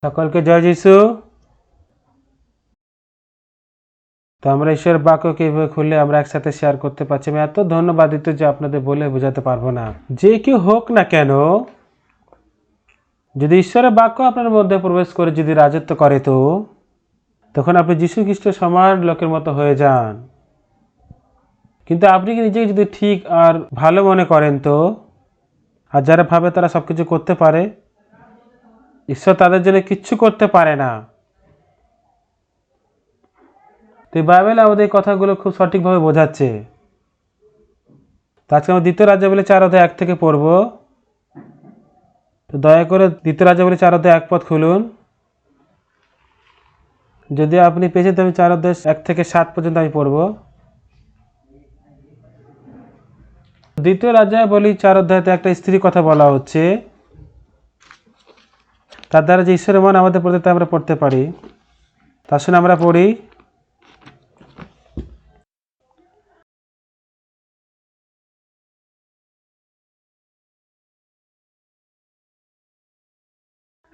সকলকে জয় যিশু। তো আমরা ঈশ্বরের বাক্যকে এইভাবে খুললে আমরা একসাথে শেয়ার করতে পারছি। আমি এত ধন্যবাদিত যে আপনাদের বলে বোঝাতে পারবো না। যে কেউ হোক না কেন, যদি ঈশ্বরের বাক্য আপনার মধ্যে প্রবেশ করে যদি রাজত্ব করে, তো তখন আপনি যীশু খ্রিস্টের সমান লোকের মতো হয়ে যান। কিন্তু আপনি নিজেকে যদি ঠিক আর ভালো মনে করেন, তো আর যারা ভাবে তারা সব কিছু করতে পারে, ঈশ্বর তাদের জন্য কিচ্ছু করতে পারে না। তো বাইবেল আমাদের এই কথাগুলো খুব সঠিকভাবে বোঝাচ্ছে। তো আজকে আমরা দ্বিতীয় রাজ্যাবলী 4 অধ্যায় 1 থেকে পড়ব। তো দয়া করে দ্বিতীয় রাজ্যাবলী 4 অধ্যায় 1 পদ খুলুন। যদি আপনি পেয়েছেন তো আমি 4 অধ্যায় 1 থেকে 7 পর্যন্ত আমি পড়ব। দ্বিতীয় রাজ্যাবলী 4 অধ্যায়তে একটা স্ত্রীর কথা বলা হচ্ছে, তার দ্বারা যে ঈশ্বরের মন আমাদের প্রতি তা আমরা পড়তে পারি। তার শুনে আমরা পড়ি।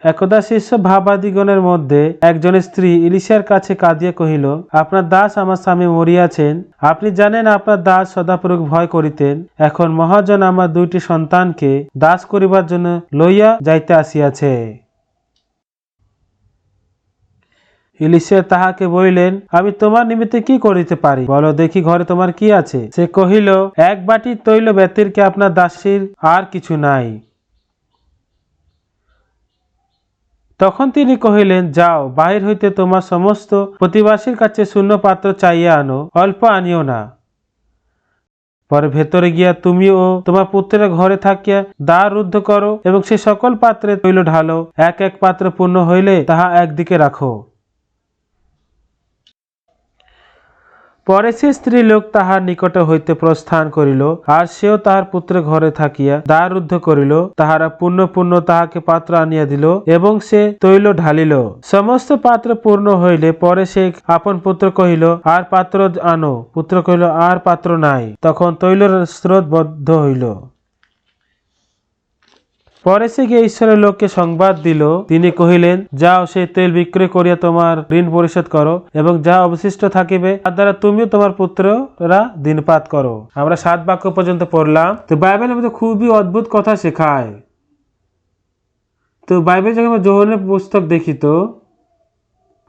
একদা শিষ্য ভাবাদিগণের মধ্যে একজনের স্ত্রী ইলিশার কাছে কাঁদিয়া কহিল, আপনার দাস আমার স্বামী মরিয়াছেন। আপনি জানেন আপনার দাস সদাপ্রভু ভয় করিতেন। এখন মহাজন আমার 2টি সন্তানকে দাস করিবার জন্য লইয়া যাইতে আসিয়াছে। ইলিশা তাহাকে বলিলেন, আমি তোমার নিমিত্তে কি করিতে পারি, বলো দেখি, ঘরে তোমার কি আছে? সে কহিল, 1 বাটি তৈল ব্যতিরকে আপনার দাসীর আর কিছু নাই। তখন তিনি কহিলেন, যাও, বাহির হইতে তোমার সমস্ত প্রতিবাসীর কাছে শূন্য পাত্র চাইয়া আনো, অল্প আনিও না। পরে ভেতরে গিয়া তুমি ও তোমার পুত্রের ঘরে থাকিয়া দ্বার রুদ্ধ করো, এবং সে সকল পাত্রে তৈল ঢালো। 1 পাত্র পূর্ণ হইলে তাহা একদিকে রাখো। পরে সে স্ত্রী লোক তাহার নিকট হইতে প্রস্থান করিল, আর সেও তাহার পুত্রের ঘরে থাকিয়া দ্বার রুদ্ধ করিল। তাহারা পূর্ণ পূর্ণ তাহাকে পাত্র আনিয়া দিল, এবং সে তৈল ঢালিল। সমস্ত পাত্র পূর্ণ হইলে পরে সে আপন পুত্র কহিল, আর পাত্র আনো। পুত্র কহিল, আর পাত্র নাই। তখন তৈলের স্রোত বদ্ধ হইল। পরে সে গিয়ে ঈশ্বরের লোককে সংবাদ দিল। তিনি কহিলেন, যাও, সেই তেল বিক্রয় করিয়া তোমার ঋণ পরিশোধ করো, এবং যা অবশিষ্ট থাকিবে তার দ্বারা তুমিও তোমার পুত্ররা দিনপাত করো। আমরা 7 বাক্য পর্যন্ত পড়লাম। তো বাইবেলের মধ্যে খুবই অদ্ভুত কথা শেখায়। তো বাইবেল যখন আমরা যোহনের পুস্তক দেখি, তো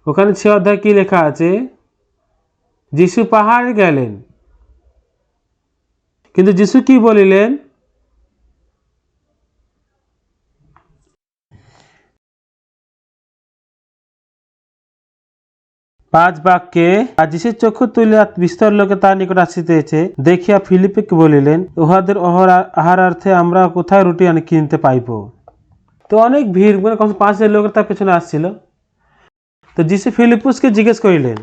ওখানে 6 অধ্যায় কি লেখা আছে? যিশু পাহাড়ে গেলেন, কিন্তু যিশু কি বলিলেন? 5 বাক্যে, আর যিশুর চক্ষু তুলিয়া বিস্তর লোকে তার নিকট আসিতেছে দেখিয়া ফিলিপকে বলিলেন, উহাদের আহারার্থে আমরা কোথায় রুটি কিনতে পাইব? তো অনেক ভিড়, মানে 5,000 লোকের তার পেছনে আসছিল। তো যিশু ফিলিপুসকে জিজ্ঞেস করিলেন,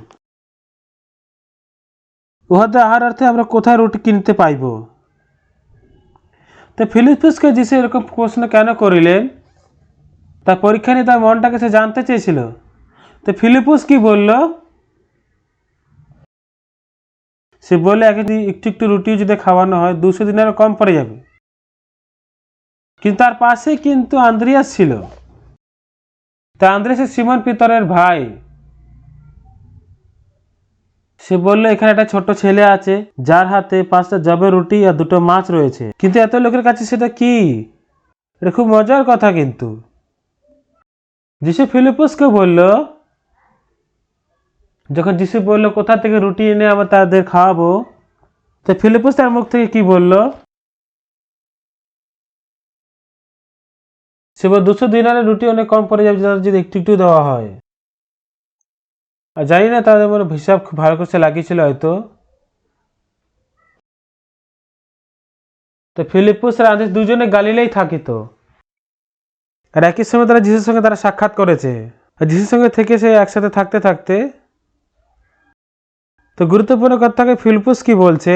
উহাদের আহারার্থে আমরা কোথায় রুটি কিনতে পাইব? তো ফিলিপুসকে যিশু এরকম প্রশ্ন কেন করিলেন? তার পরীক্ষা নিয়ে তার মনটাকে সে জানতে চেয়েছিল। তো ফিলিপুস কি বলল? সে বলে, একটু একটু রুটি যদি খাওয়ানো হয় 200 দিনারও কম পড়ে যাবে। কিন্তু তার পাশে কিন্তু আন্দ্রিয়াস ছিল। তা আন্দ্রিয়াস সিমন পিতরের ভাই। সে বলল, এখানে একটা ছোট ছেলে আছে যার হাতে 5টা জবের রুটি আর 2টো মাছ রয়েছে, কিন্তু এত লোকের কাছে সেটা কি? এটা খুব মজার কথা। কিন্তু যিশু ফিলিপুসকে বলল, যখন যিশু বলল কোথা থেকে রুটি এনে আমরা তাদের খাওয়াবো, তো ফিলিপুস তার মুখ থেকে কি বলল? সে বল, 200 দিনারের রুটি অনেক কম পড়ে যাবে যদি একটু একটু দেওয়া হয়। আর জানি না তাদের মনে হিসাব খুব ভালো করে লাগিয়েছিল হয়তো। তো ফিলিপুস আর আন্দ্রিয়াস দুজনে গালিলেই থাকিত, আর একই সময় তারা যিশুর সঙ্গে তারা সাক্ষাৎ করেছে। আর যিশুর সঙ্গে থেকে সে একসাথে থাকতে থাকতে, তো গুরুত্বপূর্ণ কথাকে ফিলিপুস কি বলছে?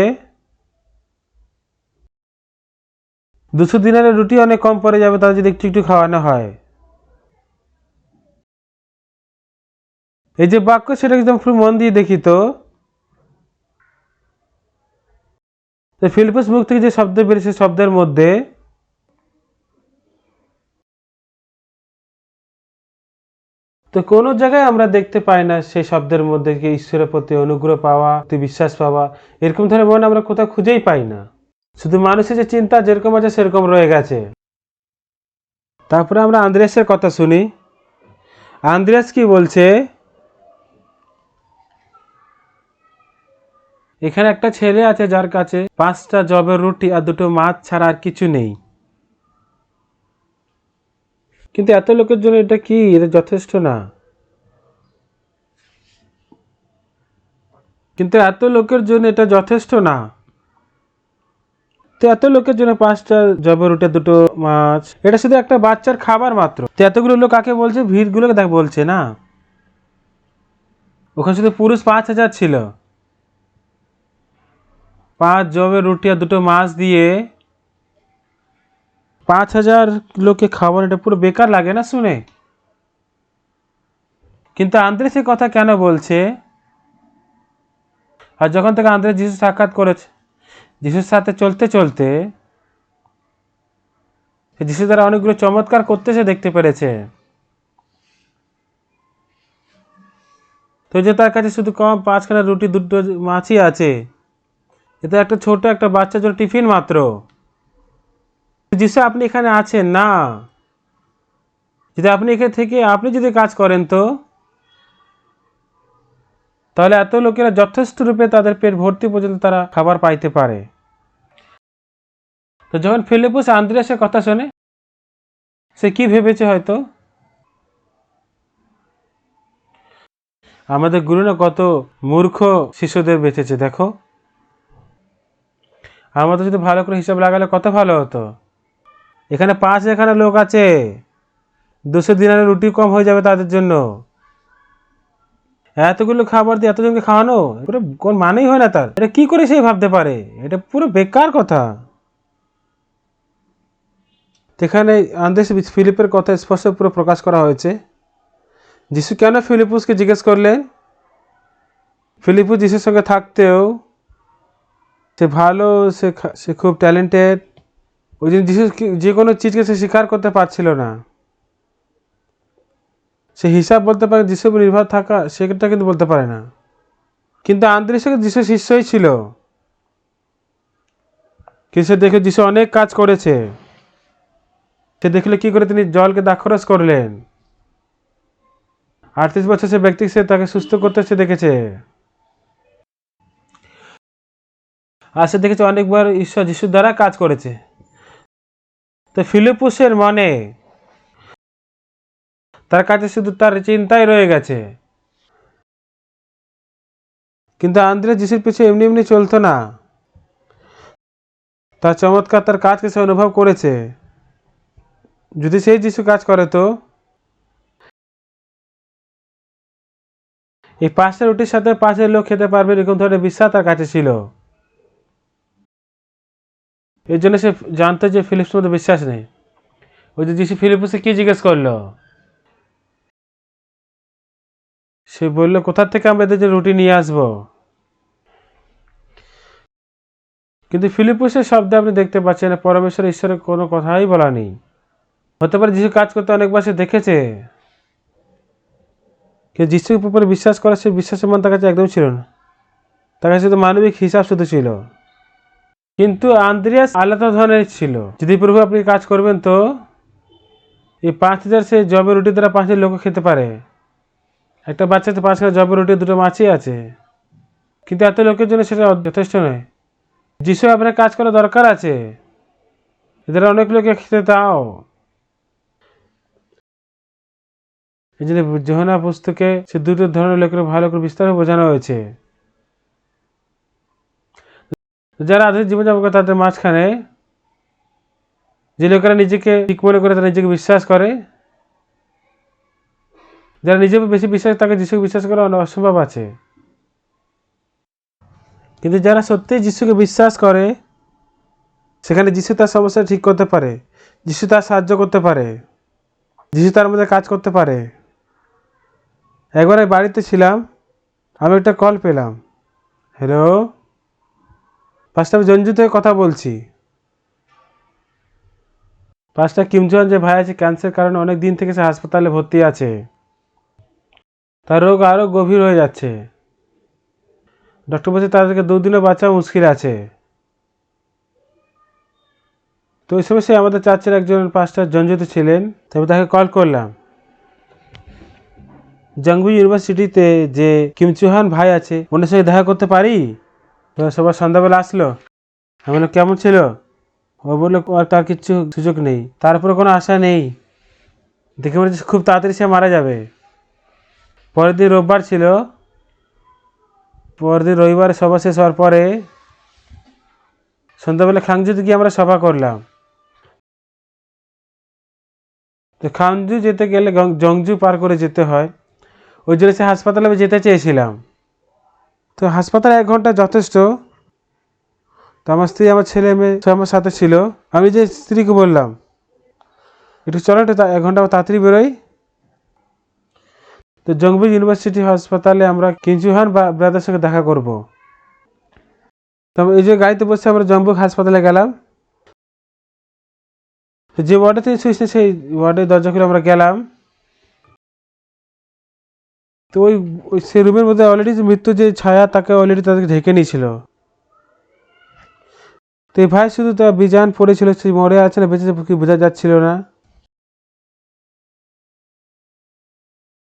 200 দিনারের রুটি অনেক কম পড়ে যাবে তাদের যদি একটু একটু খাওয়ানো হয়। এই যে বাক্য, সেটা একদম খুব মন দিয়ে দেখি। তো ফিলিপুস মুখ থেকে যে শব্দ বেরিয়েছে, শব্দের মধ্যে তো কোনো জায়গায় আমরা দেখতে পাই না সেই শব্দের মধ্যে কি ঈশ্বরের প্রতি অনুগ্রহ পাওয়া, বিশ্বাস পাওয়া, এরকম ধরনের মন আমরা কোথাও খুঁজেই পাই না। শুধু মানুষের যে চিন্তা যেরকম আছে সেরকম রয়ে গেছে। তারপরে আমরা আন্দ্রেয়াসের কথা শুনি। আন্দ্রেয়াস কি বলছে, এখানে একটা ছেলে আছে যার কাছে 5টা জবের রুটি আর 2টো মাছ ছাড়া আর কিছু নেই, কিন্তু এত লোকের জন্য এটা কি, এটা যথেষ্ট না। কিন্তু এত লোকের জন্য এটা যথেষ্ট না। তো এত লোকের জন্য 5টা জবের রুটি 2টো মাছ, এটা শুধু একটা বাচ্চার খাবার মাত্র। তো এতগুলো লোক কাকে বলছে, ভিড়গুলোকে দেখ বলছে না। ওখানে শুধু পুরুষ 5000 ছিল। 5 জবের রুটি আর 2টো মাছ দিয়ে 5000 লোককে খাবার, এটা পুরো বেকার লাগে না শুনে। কিন্তু আন্দ্রেয়াস এই কথা কেন বলছে? আর যখন থেকে আন্দ্রেয়াস যিশুর সাক্ষাৎ করেছে, যিশুর সাথে চলতে চলতে যিশু দ্বারা অনেকগুলো চমৎকার করতে সে দেখতে পেরেছে। তো যে তার কাছে শুধু কম 5খানা রুটি 2টো মাছই আছে, এটা একটা ছোট একটা বাচ্চার জন্য টিফিন মাত্র। যিশু আপনি এখানে আছেন না, যদি আপনি এখানে থেকে আপনি যদি কাজ করেন তো তাহলে এত লোকেরা যথেষ্ট রূপে তাদের পেট ভর্তি পর্যন্ত তারা খাবার পাইতে পারে। তো যখন ফিলিপুস আন্দ্রেয়াসের কথা শোনে, সে কি ভেবেছে, হয়তো আমাদের গুরু না কত মূর্খ শিশুদের বেঁচেছে দেখো। আমাদের যদি ভালো করে হিসাব লাগালে কত ভালো হতো। এখানে 5 লোক আছে, 200 দিনারের রুটি কম হয়ে যাবে তাদের জন্য। এতগুলো খাবার দিয়ে এতজনকে খাওয়ানো পুরো কোন মানেই হয় না তার। এটা কি করে সে ভাবতে পারে? এটা পুরো বেকার কথা। এখানে আন্দ্রেয়াস ফিলিপের কথা স্পষ্ট পুরো প্রকাশ করা হয়েছে। যিশু কেন ফিলিপুসকে জিজ্ঞেস করলেন? ফিলিপুস যিশুর সঙ্গে থাকতেও সে ভালো, সে খুব ট্যালেন্টেড, ওই জন্য যিশু যে কোনো চিজকে সে স্বীকার করতে পারছিল না। সে হিসাব বলতে পারে, যিশুর উপর নির্ভর থাকা সেটা কিন্তু বলতে পারে না। কিন্তু আন্দ্রেয়াস যিশু শিষ্যই ছিল, কিন্তু সে দেখে যিশু অনেক কাজ করেছে। সে দেখলে কি করে তিনি জলকে দ্রাক্ষারস করলেন। 38 বছর সে ব্যক্তি সে তাকে সুস্থ করতে সে দেখেছে। আর সে দেখেছে অনেকবার ঈশ্বর যিশুর দ্বারা কাজ করেছে। তো ফিলিপুসের মনে তার কাছে শুধু তার চিন্তাই রয়ে গেছে। কিন্তু আন্দ্রেয়াস যিশুর পিছু এমনি এমনি চলতো না, তার চমৎকার তার কাজকে সে অনুভব করেছে। যদি সেই যিশু কাজ করে তো এই 5টা রুটির সাথে 5,000 লোক খেতে পারবে, এরকম ধরনের বিশ্বাস তার কাছে ছিল। এই জন্য সে জানতো যে ফিলিপসের মধ্যে বিশ্বাস নেই। ওই যে যিশু ফিলিপুসকে কি জিজ্ঞেস করলো, সে বললো কোথা থেকে আমরা এদের রুটি নিয়ে আসবো। কিন্তু ফিলিপুসের শব্দে আপনি দেখতে পাচ্ছেন পরমেশ্বর ঈশ্বরের কোনো কথাই বলা নেই। হতে পারে যিশু কাজ করতে অনেকবার সে দেখেছে, কিন্তু যিশুর উপরে বিশ্বাস করা সে বিশ্বাসের মন তার কাছে একদম ছিল না। তার কাছে শুধু মানবিক হিসাব শুধু ছিল। কিন্তু আন্দ্রেয়াস আলাদা ধরনের ছিল। যদি প্রভু আপনি কাজ করবেন তো এই 5000 সে জবের রুটি দ্বারা 5,000 লোক খেতে পারে। একটা বাচ্চাতে 5খানা জবের রুটি 2টো মাছই আছে, কিন্তু এত লোকের জন্য সেটা যথেষ্ট নয়। যিশু আপনার কাজ করা দরকার আছে, এদের অনেক লোকে খেতে দাও। এই জন্য যোহানা পুস্তকে সে 2টো ধরনের লোকের ভালো করে বিস্তারে বোঝানো হয়েছে। যারা আধুনিক জীবনযাপন করে তাদের মাঝখানে যে লোকেরা নিজেকে ঠিক মনে করে, তারা নিজেকে বিশ্বাস করে, যারা নিজের বেশি বিশ্বাস তাকে যিশুকে বিশ্বাস করা অসম্ভব আছে। কিন্তু যারা সত্যিই যিশুকে বিশ্বাস করে সেখানে যিশু তার সমস্যা ঠিক করতে পারে, যিশু তার সাহায্য করতে পারে, যিশু তার মধ্যে কাজ করতে পারে। একবার আমি বাড়িতে ছিলাম, আমি একটা কল পেলাম। হ্যালো, পাঁচটা আমি জঞ্জু থেকে কথা বলছি। পাঁচটা কিমজন যে ভাই আছে ক্যান্সার কারণে অনেক দিন থেকে সে হাসপাতালে ভর্তি আছে। তার রোগ আরও গভীর হয়ে যাচ্ছে। ডক্টর বলছে তাদেরকে 2 দিনও বাঁচা মুশকিল আছে। তো ওই সময় সে আমাদের চার্চের একজন পাস্টার জঞ্জুতে ছিলেন। তবে তাকে কল করলাম। জংবু ইউনিভার্সিটিতে যে কিম চুহান ভাই আছে ওনার সঙ্গে দেখা করতে পারি? তো সবার সন্ধ্যাবেলা আসলো। আমি বললাম কেমন ছিল? ও বললো তার কিচ্ছু সুযোগ নেই, তারপরে কোনো আশা নেই, দেখে মনে হচ্ছে খুব তাড়াতাড়ি সে মারা যাবে। পরের দিন রোববার ছিল। পরের দিন রবিবার সভা শেষ হওয়ার পরে সন্ধ্যাবেলা খাংজুতে গিয়ে আমরা সভা করলাম। তো খাংজু যেতে গেলে জংজু পার করে যেতে হয়, ওই জন্য সে হাসপাতালে আমি যেতে চেয়েছিলাম। তো হাসপাতালে 1 ঘন্টা যথেষ্ট। তো আমার স্ত্রী আমার ছেলে মেয়ে সব আমার সাথে ছিল। আমি যে স্ত্রীকে বললাম একটু চলো, একটু 1 ঘন্টা তাড়াতাড়ি বেরোই। তো জংবু ইউনিভার্সিটি হাসপাতালে আমরা কিঞ্চুহান ব্রাদার সঙ্গে দেখা করব। তবে এই যে গাড়িতে বসে আমরা জংবু হাসপাতালে গেলাম। যে ওয়ার্ডে তিনি শুয়েছেন সেই ওয়ার্ডের দরজা খুলে আমরা গেলাম। তো ওই সেই রুমের মধ্যে অলরেডি মৃত্যু যে ছায়া তাকে অলরেডি তাদেরকে ঢেকে নিয়েছিল। তো এই ভাই শুধু তার বিজান পড়েছিল, সে মরে আছে না বেঁচে কি বোঝা যাচ্ছিল না।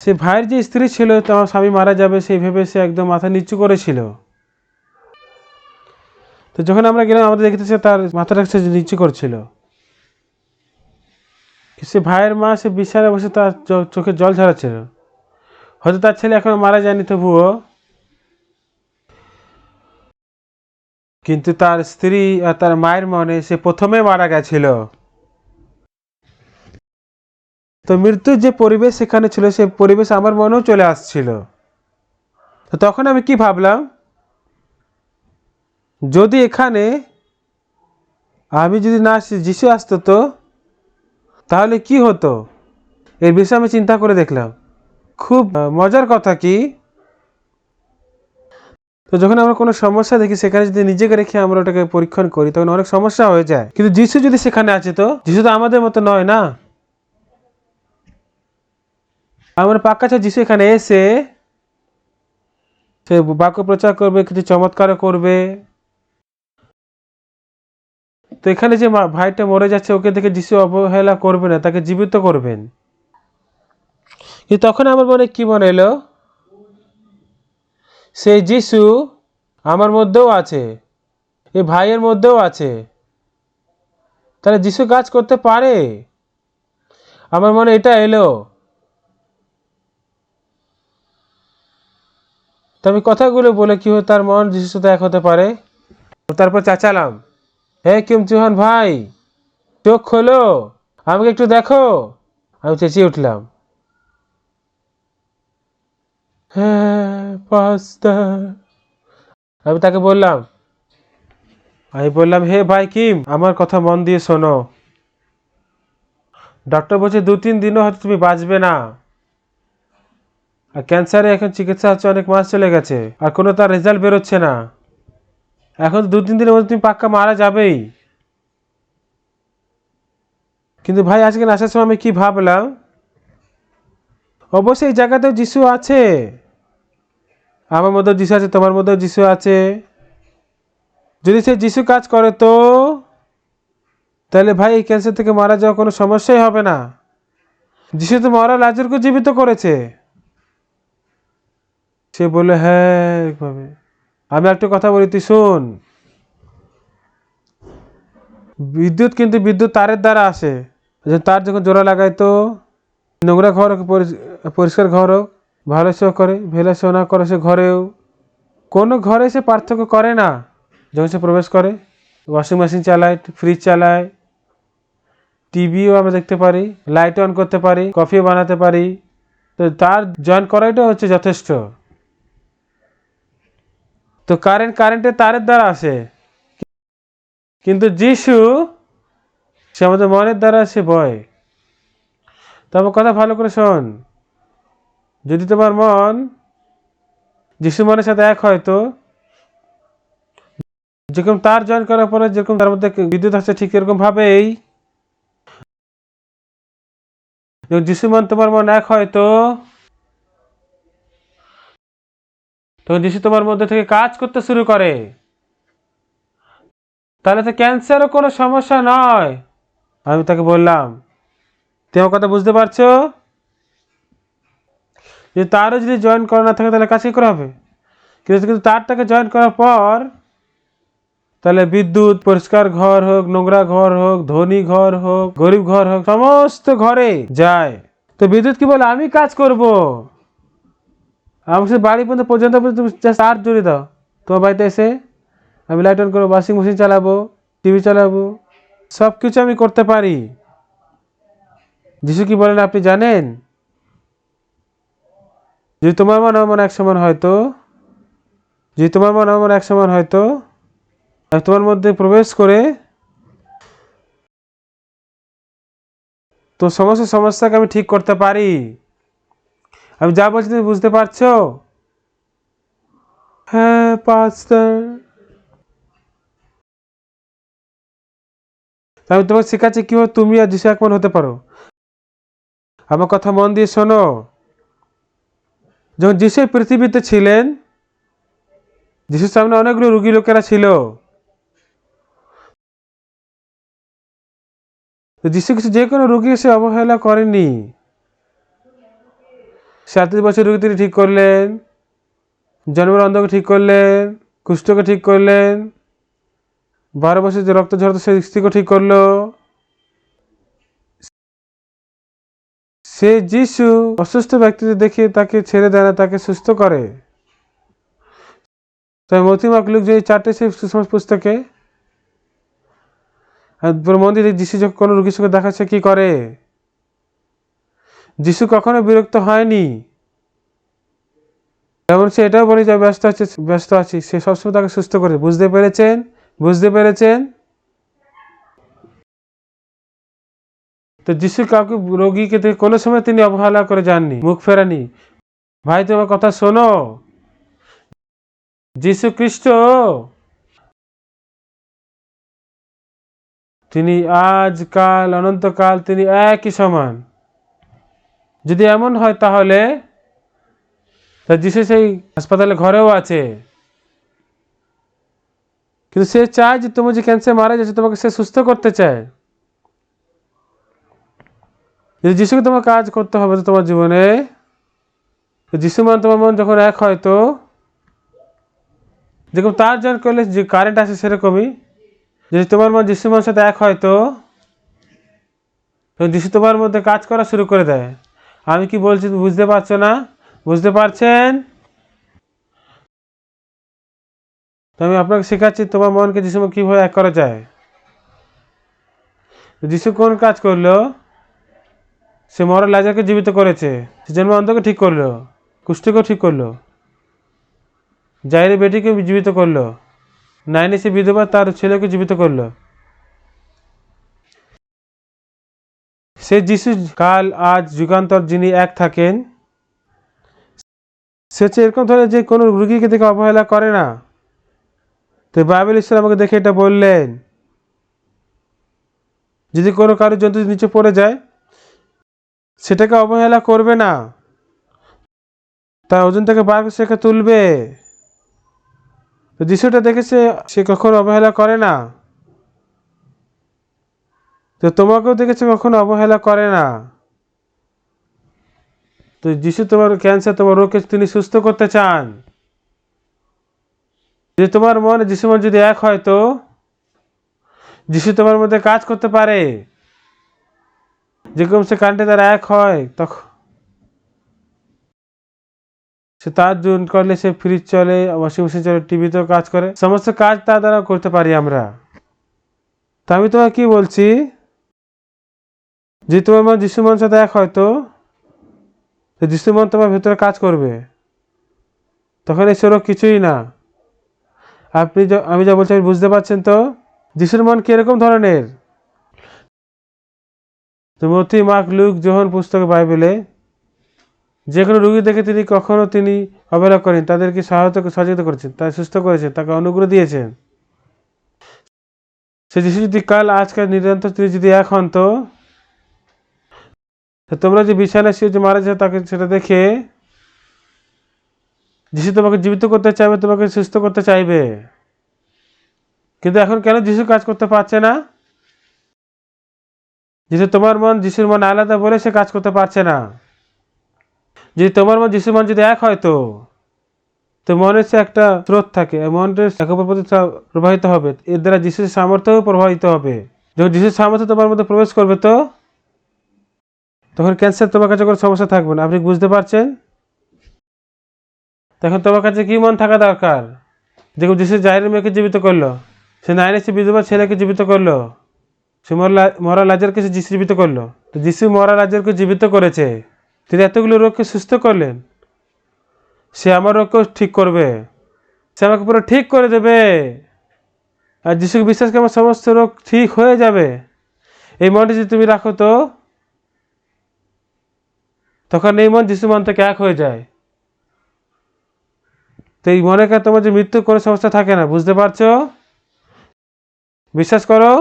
সে ভাইয়ের যে স্ত্রী ছিল, তোমার স্বামী মারা যাবে সেই ভেবে সে একদম মাথা নিচু করেছিল। তো যখন আমরা গেলাম আমাদের দেখতেছে তার মাথাটা সে নিচু করছিল। সে ভাইয়ের মা সে বিছানায় বসে তার চোখে জল ঝরাচ্ছিল। হয়তো তার ছেলে এখনো মারা যায়নি তবুও, কিন্তু তার স্ত্রী আর তার মায়ের মনে সে প্রথমে মারা গেছিল। তো মৃত্যুর যে পরিবেশ সেখানে ছিল সেই পরিবেশ আমার মনেও চলে আসছিল। তো তখন আমি কি ভাবলাম, যদি এখানে আমি যদি না আসি যিশু আসতো তো তাহলে কি হতো, এর বিষয়ে আমি চিন্তা করে দেখলাম। খুব মজার কথা কি, তো যখন আমরা কোনো সমস্যা দেখি সেখানে যদি নিজেকে রেখে আমরা ওটাকে পরীক্ষণ করি তখন অনেক সমস্যা হয়ে যায়। কিন্তু যিশু যদি সেখানে আছে তো যিশু তো আমাদের মতো নয় না। আমার পাক্কা আছে যিশু এখানে এসে সে বাক্য প্রচার করবে, কিছু চমৎকার করবে। তো এখানে যে ভাইটা মরে যাচ্ছে ওকে দেখে যিশু অবহেলা করবে না, তাকে জীবিত করবেন। কিন্তু তখন আমার মনে কি মনে এলো, সেই যিশু আমার মধ্যেও আছে, এই ভাইয়ের মধ্যেও আছে, তাহলে যিশু কাজ করতে পারে। আমার মনে এটা এলো। তো আমি কথাগুলো বলে কি হয় তার মন যিশুর সাথে এক হতে পারে। তারপর চাচালাম, হে কিম চুহান ভাই, চোখ খোলো, আমাকে একটু দেখো। আমি চেঁচিয়ে উঠলাম, হ্যাঁ পাস্টার। আমি বললাম হে ভাই কিম, আমার কথা মন দিয়ে শোনো। ডক্টর বলছে 2-3 দিনও হয়তো তুমি বাঁচবে না। আর ক্যান্সারে এখন চিকিৎসা হচ্ছে, অনেক মাস চলে গেছে আর কোনো তার রেজাল্ট বেরোচ্ছে না। এখন 2-3 দিনের মধ্যে তুমি পাক্কা মারা যাবেই। কিন্তু ভাই আজকে আসার সময় আমি কি ভাবলাম, অবশ্যই এই জায়গাতেও যিশু আছে। আমার মধ্যেও যিশু আছে, তোমার মধ্যেও যিশু আছে। যদি সে যিশু কাজ করে তো তাহলে ভাই এই ক্যান্সার থেকে মারা যাওয়া কোনো সমস্যাই হবে না। যিশু তো মরা লাজারকে জীবিত করেছে। সে বলল হ্যাঁ এইভাবে। আমি একটা কথা বলি তুই শোন, বিদ্যুৎ কিন্তু বিদ্যুৎ তারের দ্বারা আসে। তার যখন জোড়া লাগায় তো নোংরা ঘর হোক পরিষ্কার ঘর হোক, ভালো সে করে ভেলা সে না করে, সে ঘরেও কোনো ঘরে সে পার্থক্য করে না। যখন সে প্রবেশ করে ওয়াশিং মেশিন চালায়, ফ্রিজ চালায়, টিভিও আমরা দেখতে পারি, লাইট অন করতে পারি, কফিও বানাতে পারি। তো তার জয়েন করাইটা হচ্ছে যথেষ্ট। তো কারেন্টের তারের দ্বারা আসে, কিন্তু যিশু সে আমাদের মনের দ্বারা সে বয়। তো আমার কথা ভালো করে শোন, যদি তোমার মন যিশু মনের সাথে এক হয় তো যেরকম তার জয়েন করার পরে যেরকম তার মধ্যে বিদ্যুৎ আসছে ঠিক এরকম ভাবেই যিশু মন তোমার মন এক হয় তো তখন যিশু তোমার মধ্যে থেকে কাজ করতে শুরু করে। তাহলে তো ক্যান্সারও কোনো সমস্যা নয়। আমি তাকে বললাম, তুমি আমার কথা বুঝতে পারছো? যে তারও যদি জয়েন করা না থাকে তাহলে কাজ কি করে হবে? কিন্তু তারটাকে জয়েন করার পর তাহলে বিদ্যুৎ, পরিষ্কার ঘর হোক, নোংরা ঘর হোক, ধনী ঘর হোক, গরিব ঘর হোক, সমস্ত ঘরে যায়। তো বিদ্যুৎ কি বলে, আমি কাজ করব, আমার সাথে বাড়ি পর্যন্ত তুমি জাস্ট তার জুড়ে দাও, তোমার বাড়িতে এসে আমি লাইট অন করবো, ওয়াশিং মেশিন চালাবো, টিভি চালাবো, সব কিছু আমি করতে পারি। যিশু কি বলেন আপনি জানেন? যদি তোমার মন আমার এক সমান হয়তো, যদি তোমার মন আমার এক সমান হয়তো তোমার মধ্যে প্রবেশ করে তো সমস্ত সমস্যাকে আমি ঠিক করতে পারি। আমি যা বলছি তুমি বুঝতে পারছো? হ্যাঁ পাস্টার। আমি তোমাকে শেখাচ্ছি কিভাবে তুমি আর যিশু এক মন হতে পারো। আমার কথা মন দিয়ে শোনো। যখন যিশু পৃথিবীতে ছিলেন, যিশুর সামনে অনেকগুলো রোগী লোকেরা ছিল। যিশু কিছু যে কোনো রোগী সে অবহেলা করেনি। 37 বছর রোগী তিনি ঠিক করলেন, জন্মের অন্ধকে ঠিক করলেন, কুষ্ঠকে ঠিক করলেন, 12 বছর যে রক্ত ঝরত সেই স্ত্রীকে ঠিক করলো। সে যিশু অসুস্থ ব্যক্তিদের দেখে তাকে ছেড়ে দেয় না, তাকে সুস্থ করে। তাই মতি মার্ক লুক যে 4টে সেই সুসমাচার পুস্তকে মন্দিরে যিশু যখন কোনো রোগীর সঙ্গে দেখাচ্ছে কি করে, যিশু কখনো বিরক্ত হয়নি। যেমন সে এটাও বলে যে ব্যস্ত আছি, সে সবসময় তাকে সুস্থ করে। বুঝতে পেরেছেন? বুঝতে পেরেছেন? তো যিশু কাউকে রোগীকে থেকে কোনো সময় তিনি অবহেলা করে যাননি, মুখ ফেরানি। ভাই তোমার কথা শোনো, যিশু খ্রিস্ট তিনি আজ কাল অনন্তকাল তিনি একই সমান। যদি এমন হয় তাহলে যিশু সেই হাসপাতালে ঘরেও আছে, কিন্তু সে চায় যে তুমি যে ক্যান্সার মারা যাচ্ছে তোমাকে সে সুস্থ করতে চায়। যদি যিশুকে তোমার কাজ করতে হবে তো তোমার জীবনে, যিশু মান তোমার মন যখন এক হয়, তো যেরকম তার জয়েন করলে যে কারেন্ট আসে সেরকমই যদি তোমার মন যিশু মানের সাথে এক হয় তো যিশু তোমার মধ্যে কাজ করা শুরু করে দেয়। আমি কি বলছি বুঝতে পারছো না? বুঝতে পারছেন? তো আমি আপনাকে শেখাচ্ছি তোমার মনকে যিশু কীভাবে এক করা যায়। যিশু কোন কাজ করলো? সে মরা লাজারকে জীবিত করেছে, সে জন্ম অন্ধকে ঠিক করলো, কুষ্ঠকেও ঠিক করলো, জাইরের বেটিকে জীবিত করলো, নাইনে সে বিধবা তার ছেলেকে জীবিত করলো। সে যিশু কাল আজ যুগান্তর যিনি এক থাকেন। সে হচ্ছে এরকম ধরে যে কোনো রুগীকে দেখে অবহেলা করে না। তো বাইবেল ঈশ্বর আমাকে দেখে এটা বললেন, যদি কোনো কারো জন্তু নিচে পড়ে যায় সেটাকে অবহেলা করবে না, তার ওজন থেকে বার করে সেটাকে তুলবে। তো যিশুটা দেখেছে সে কখনো অবহেলা করে না। তো তোমাকেও দেখেছে কখনো অবহেলা করে না। তো যিশু তোমার ক্যান্সার, তোমার রোগকে তিনি সুস্থ করতে চান। যদি তোমার মনে যিশু মন যদি এক হয় তো যিশু তোমার মধ্যে কাজ করতে পারে। যেরকম সে কারেন্টে দ্বারা এক হয়, তখন সে তার জোন করলে সে ফ্রিজ চলে, ওয়াশিং মেশিন চলে, টিভিতেও কাজ করে, সমস্ত কাজ তার দ্বারা করতে পারি আমরা। তা আমি তোমাকে কি বলছি, যে তোমার মন যিশু মন সাথে এক হয় তো যিশু মন তোমার ভেতরে কাজ করবে, তখন এই রোগ কিছুই না। আমি যা বলছি আপনি বুঝতে পারছেন তো? যিশুর মন কিরকম ধরনের? তো মথি, মার্ক, লুক, যোহন পুস্তকে বাইবেলে যে কোনো রোগী দেখে তিনি অবহেলা করেন, তাদেরকে সহযোগিতা করেছেন, তাই সুস্থ করেছেন, তাকে অনুগ্রহ দিয়েছেন। সে যিশু যদি কাল আজকাল নিরন্তর তিনি যদি এক হন তো তোমরা যে বিছানায় শুয়ে যে মারা যায় তাকে সেটা দেখে যিশু তোমাকে জীবিত করতে চাইবে, তোমাকে সুস্থ করতে চাইবে, কিন্তু এখন কেন যিশু কাজ করতে পারছে না? যিশু তোমার মন যিশুর মন আলাদা বলে সে কাজ করতে পারছে না। যদি তোমার মন যিশুর মন যদি এক হয়, তো মনের সে একটা স্রোত থাকে, মনের এক অপর প্রতি প্রবাহিত হবে, এর দ্বারা যিশুর সামর্থ্যও প্রভাবিত হবে। যখন যিশুর সামর্থ্য তোমার মধ্যে প্রবেশ করবে, তখন ক্যান্সার তোমার কাছে কোনো সমস্যা থাকবে না। আপনি বুঝতে পারছেন? তখন তোমার কাছে কি মন থাকা দরকার? দেখুন, যিশু জাইরের মেয়েকে জীবিত করলো, সে নাইনে সে বিধবা ছেলেকে জীবিত করলো, সে মরা লাজারকে সে যিশু জীবিত করলো। তো যিশু মরা লাজারকে জীবিত করেছে, তিনি এতগুলো রোগকে সুস্থ করলেন। সে আমার রোগকেও ঠিক করবে, সে আমাকে পুরো ঠিক করে দেবে। আর যিশুকে বিশ্বাস করে আমার সমস্ত রোগ ঠিক হয়ে যাবে। এই মনটি যদি তুমি রাখো, তখন এই মন যিশু মন থেকে এক হয়ে যায়। তো এই মনে কাছে তোমার যে মৃত্যুর কোনো সমস্যা থাকে না। বুঝতে পারছো? বিশ্বাস করো,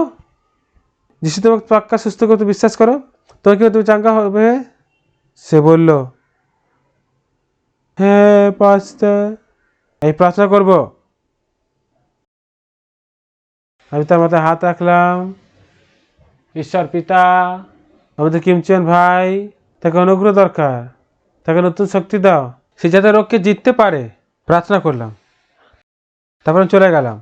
যিশু তোমাকে পাক্কা সুস্থ করতে বিশ্বাস করো, তোমাকে তুমি চাঙ্গা হবে। সে বলল, হ্যাঁ পাস্টার, এই প্রার্থনা করব। আমি তার মাথায় হাত রাখলাম। ঈশ্বর পিতা, আমাদের কিমচন ভাই, তাকে অনুগ্রহ দরকার, তাকে নতুন শক্তি দাও, সে যাতে রোগকে জিততে পারে। প্রার্থনা করলাম, তারপর চলে গেলাম।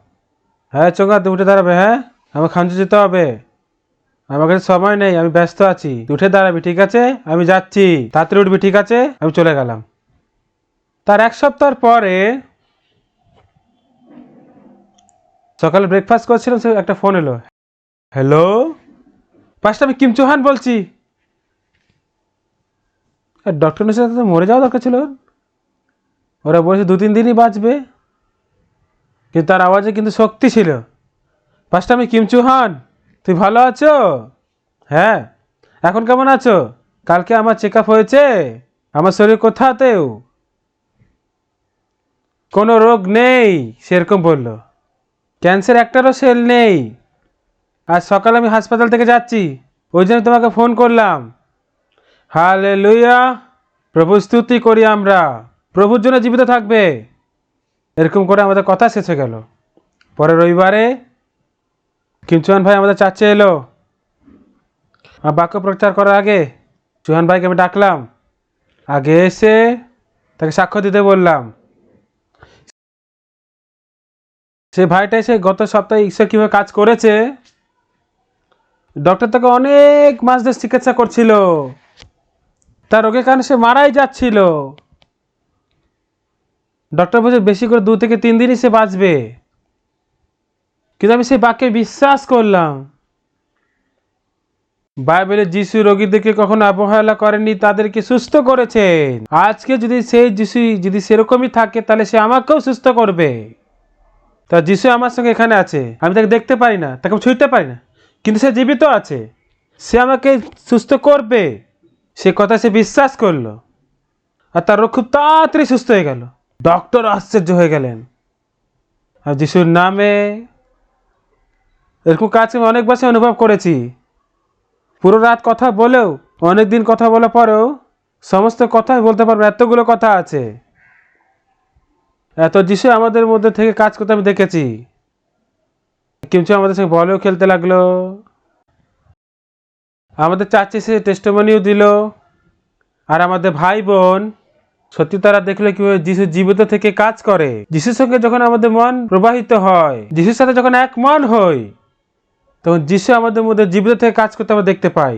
হ্যাঁ চোখা, উঠে দাঁড়াবে। হ্যাঁ, আমার খাঞ্চে যেতে হবে, আমার কাছে সময় নেই, আমি ব্যস্ত আছি। উঠে দাঁড়াবি, ঠিক আছে? আমি যাচ্ছি, তাড়াতাড়ি উঠবি, ঠিক আছে? আমি চলে গেলাম। তার এক সপ্তাহ পরে সকালে ব্রেকফাস্ট করছিলাম, সে একটা ফোন এলো। হ্যালো পাস্টার, আমি কিম চৌহান বলছি। ডক্টর নুসের সাথে মরে যাওয়া দরকার ছিল। ওরা বলেছে 2-3 দিনই বাঁচবে, কিন্তু তার আওয়াজে কিন্তু শক্তি ছিল। পাস্টার, আমি কিম চৌহান, তুই ভালো আছো? হ্যাঁ। এখন কেমন আছো? কালকে আমার চেক আপ হয়েছে, আমার শরীর কোথাতেও কোনো রোগ নেই, সেরকম বলল। ক্যান্সার একটারও সেল নেই। আজ সকালে আমি হাসপাতাল থেকে যাচ্ছি, ওই জন্য তোমাকে ফোন করলাম। হালেলুয়া, প্রভু স্তুতি করি আমরা, প্রভুর জন্য জীবিত থাকবে। এরকম করে আমাদের কথা শেষ হয়ে গেল। পরে রবিবারে কিম চৌহান ভাই আমাদের চার্চে এলো। আর বাক্য প্রচার করার আগে চৌহান ভাইকে আমি ডাকলাম, আগে এসে তাকে সাক্ষ্য দিতে বললাম। সে ভাইটা এসে গত সপ্তাহে ঈশ্বর কীভাবে কাজ করেছে, ডক্টর তাকে অনেক মাস ধরে চিকিৎসা করছিল, তার রোগের কারণে সে মারাই যাচ্ছিল। ডক্টর বলছে বেশি করে 2 থেকে 3 দিনই সে বাঁচবে, কিন্তু আমি সেই বাক্যে বিশ্বাস করলাম। বাইবেলে যিশু রোগীদেরকে কখনো অবহেলা করেননি, তাদেরকে সুস্থ করেছেন। আজকে যদি সেই যিশু যদি সেরকমই থাকে, তাহলে সে আমাকেও সুস্থ করবে। তা যিশু আমার সঙ্গে এখানে আছে, আমি তাকে দেখতে পারি না, তাকে ছুঁতে পারি না, কিন্তু সে জীবিত আছে, সে আমাকে সুস্থ করবে। সে কথা সে বিশ্বাস করলো, আর তার রোগ খুব তাড়াতাড়ি সুস্থ হয়ে গেল। ডক্টর আশ্চর্য হয়ে গেলেন। আর যিশুর নামে এরকম কাজ আমি অনেকবার সে অনুভব করেছি। পুরো রাত কথা বলেও, অনেক দিন কথা বলার পরেও সমস্ত কথাই বলতে পারবো, এতগুলো কথা আছে। এত যিশু আমাদের মধ্যে থেকে কাজ করতে আমি দেখেছি। কিছু আমাদের সঙ্গে বলেও খেলতে লাগলো, আমাদের চার্চে সে টেস্টিমনিও দিল। আর আমাদের ভাই বোন সত্যি তারা দেখলো কিভাবে যিশু জীবিত থেকে কাজ করে। যিশুর সঙ্গে যখন আমাদের মন প্রবাহিত হয়, যিশুর সাথে যখন এক মন হই, তখন যিশু আমাদের মধ্যে জীবিত থেকে কাজ করতে আমরা দেখতে পাই।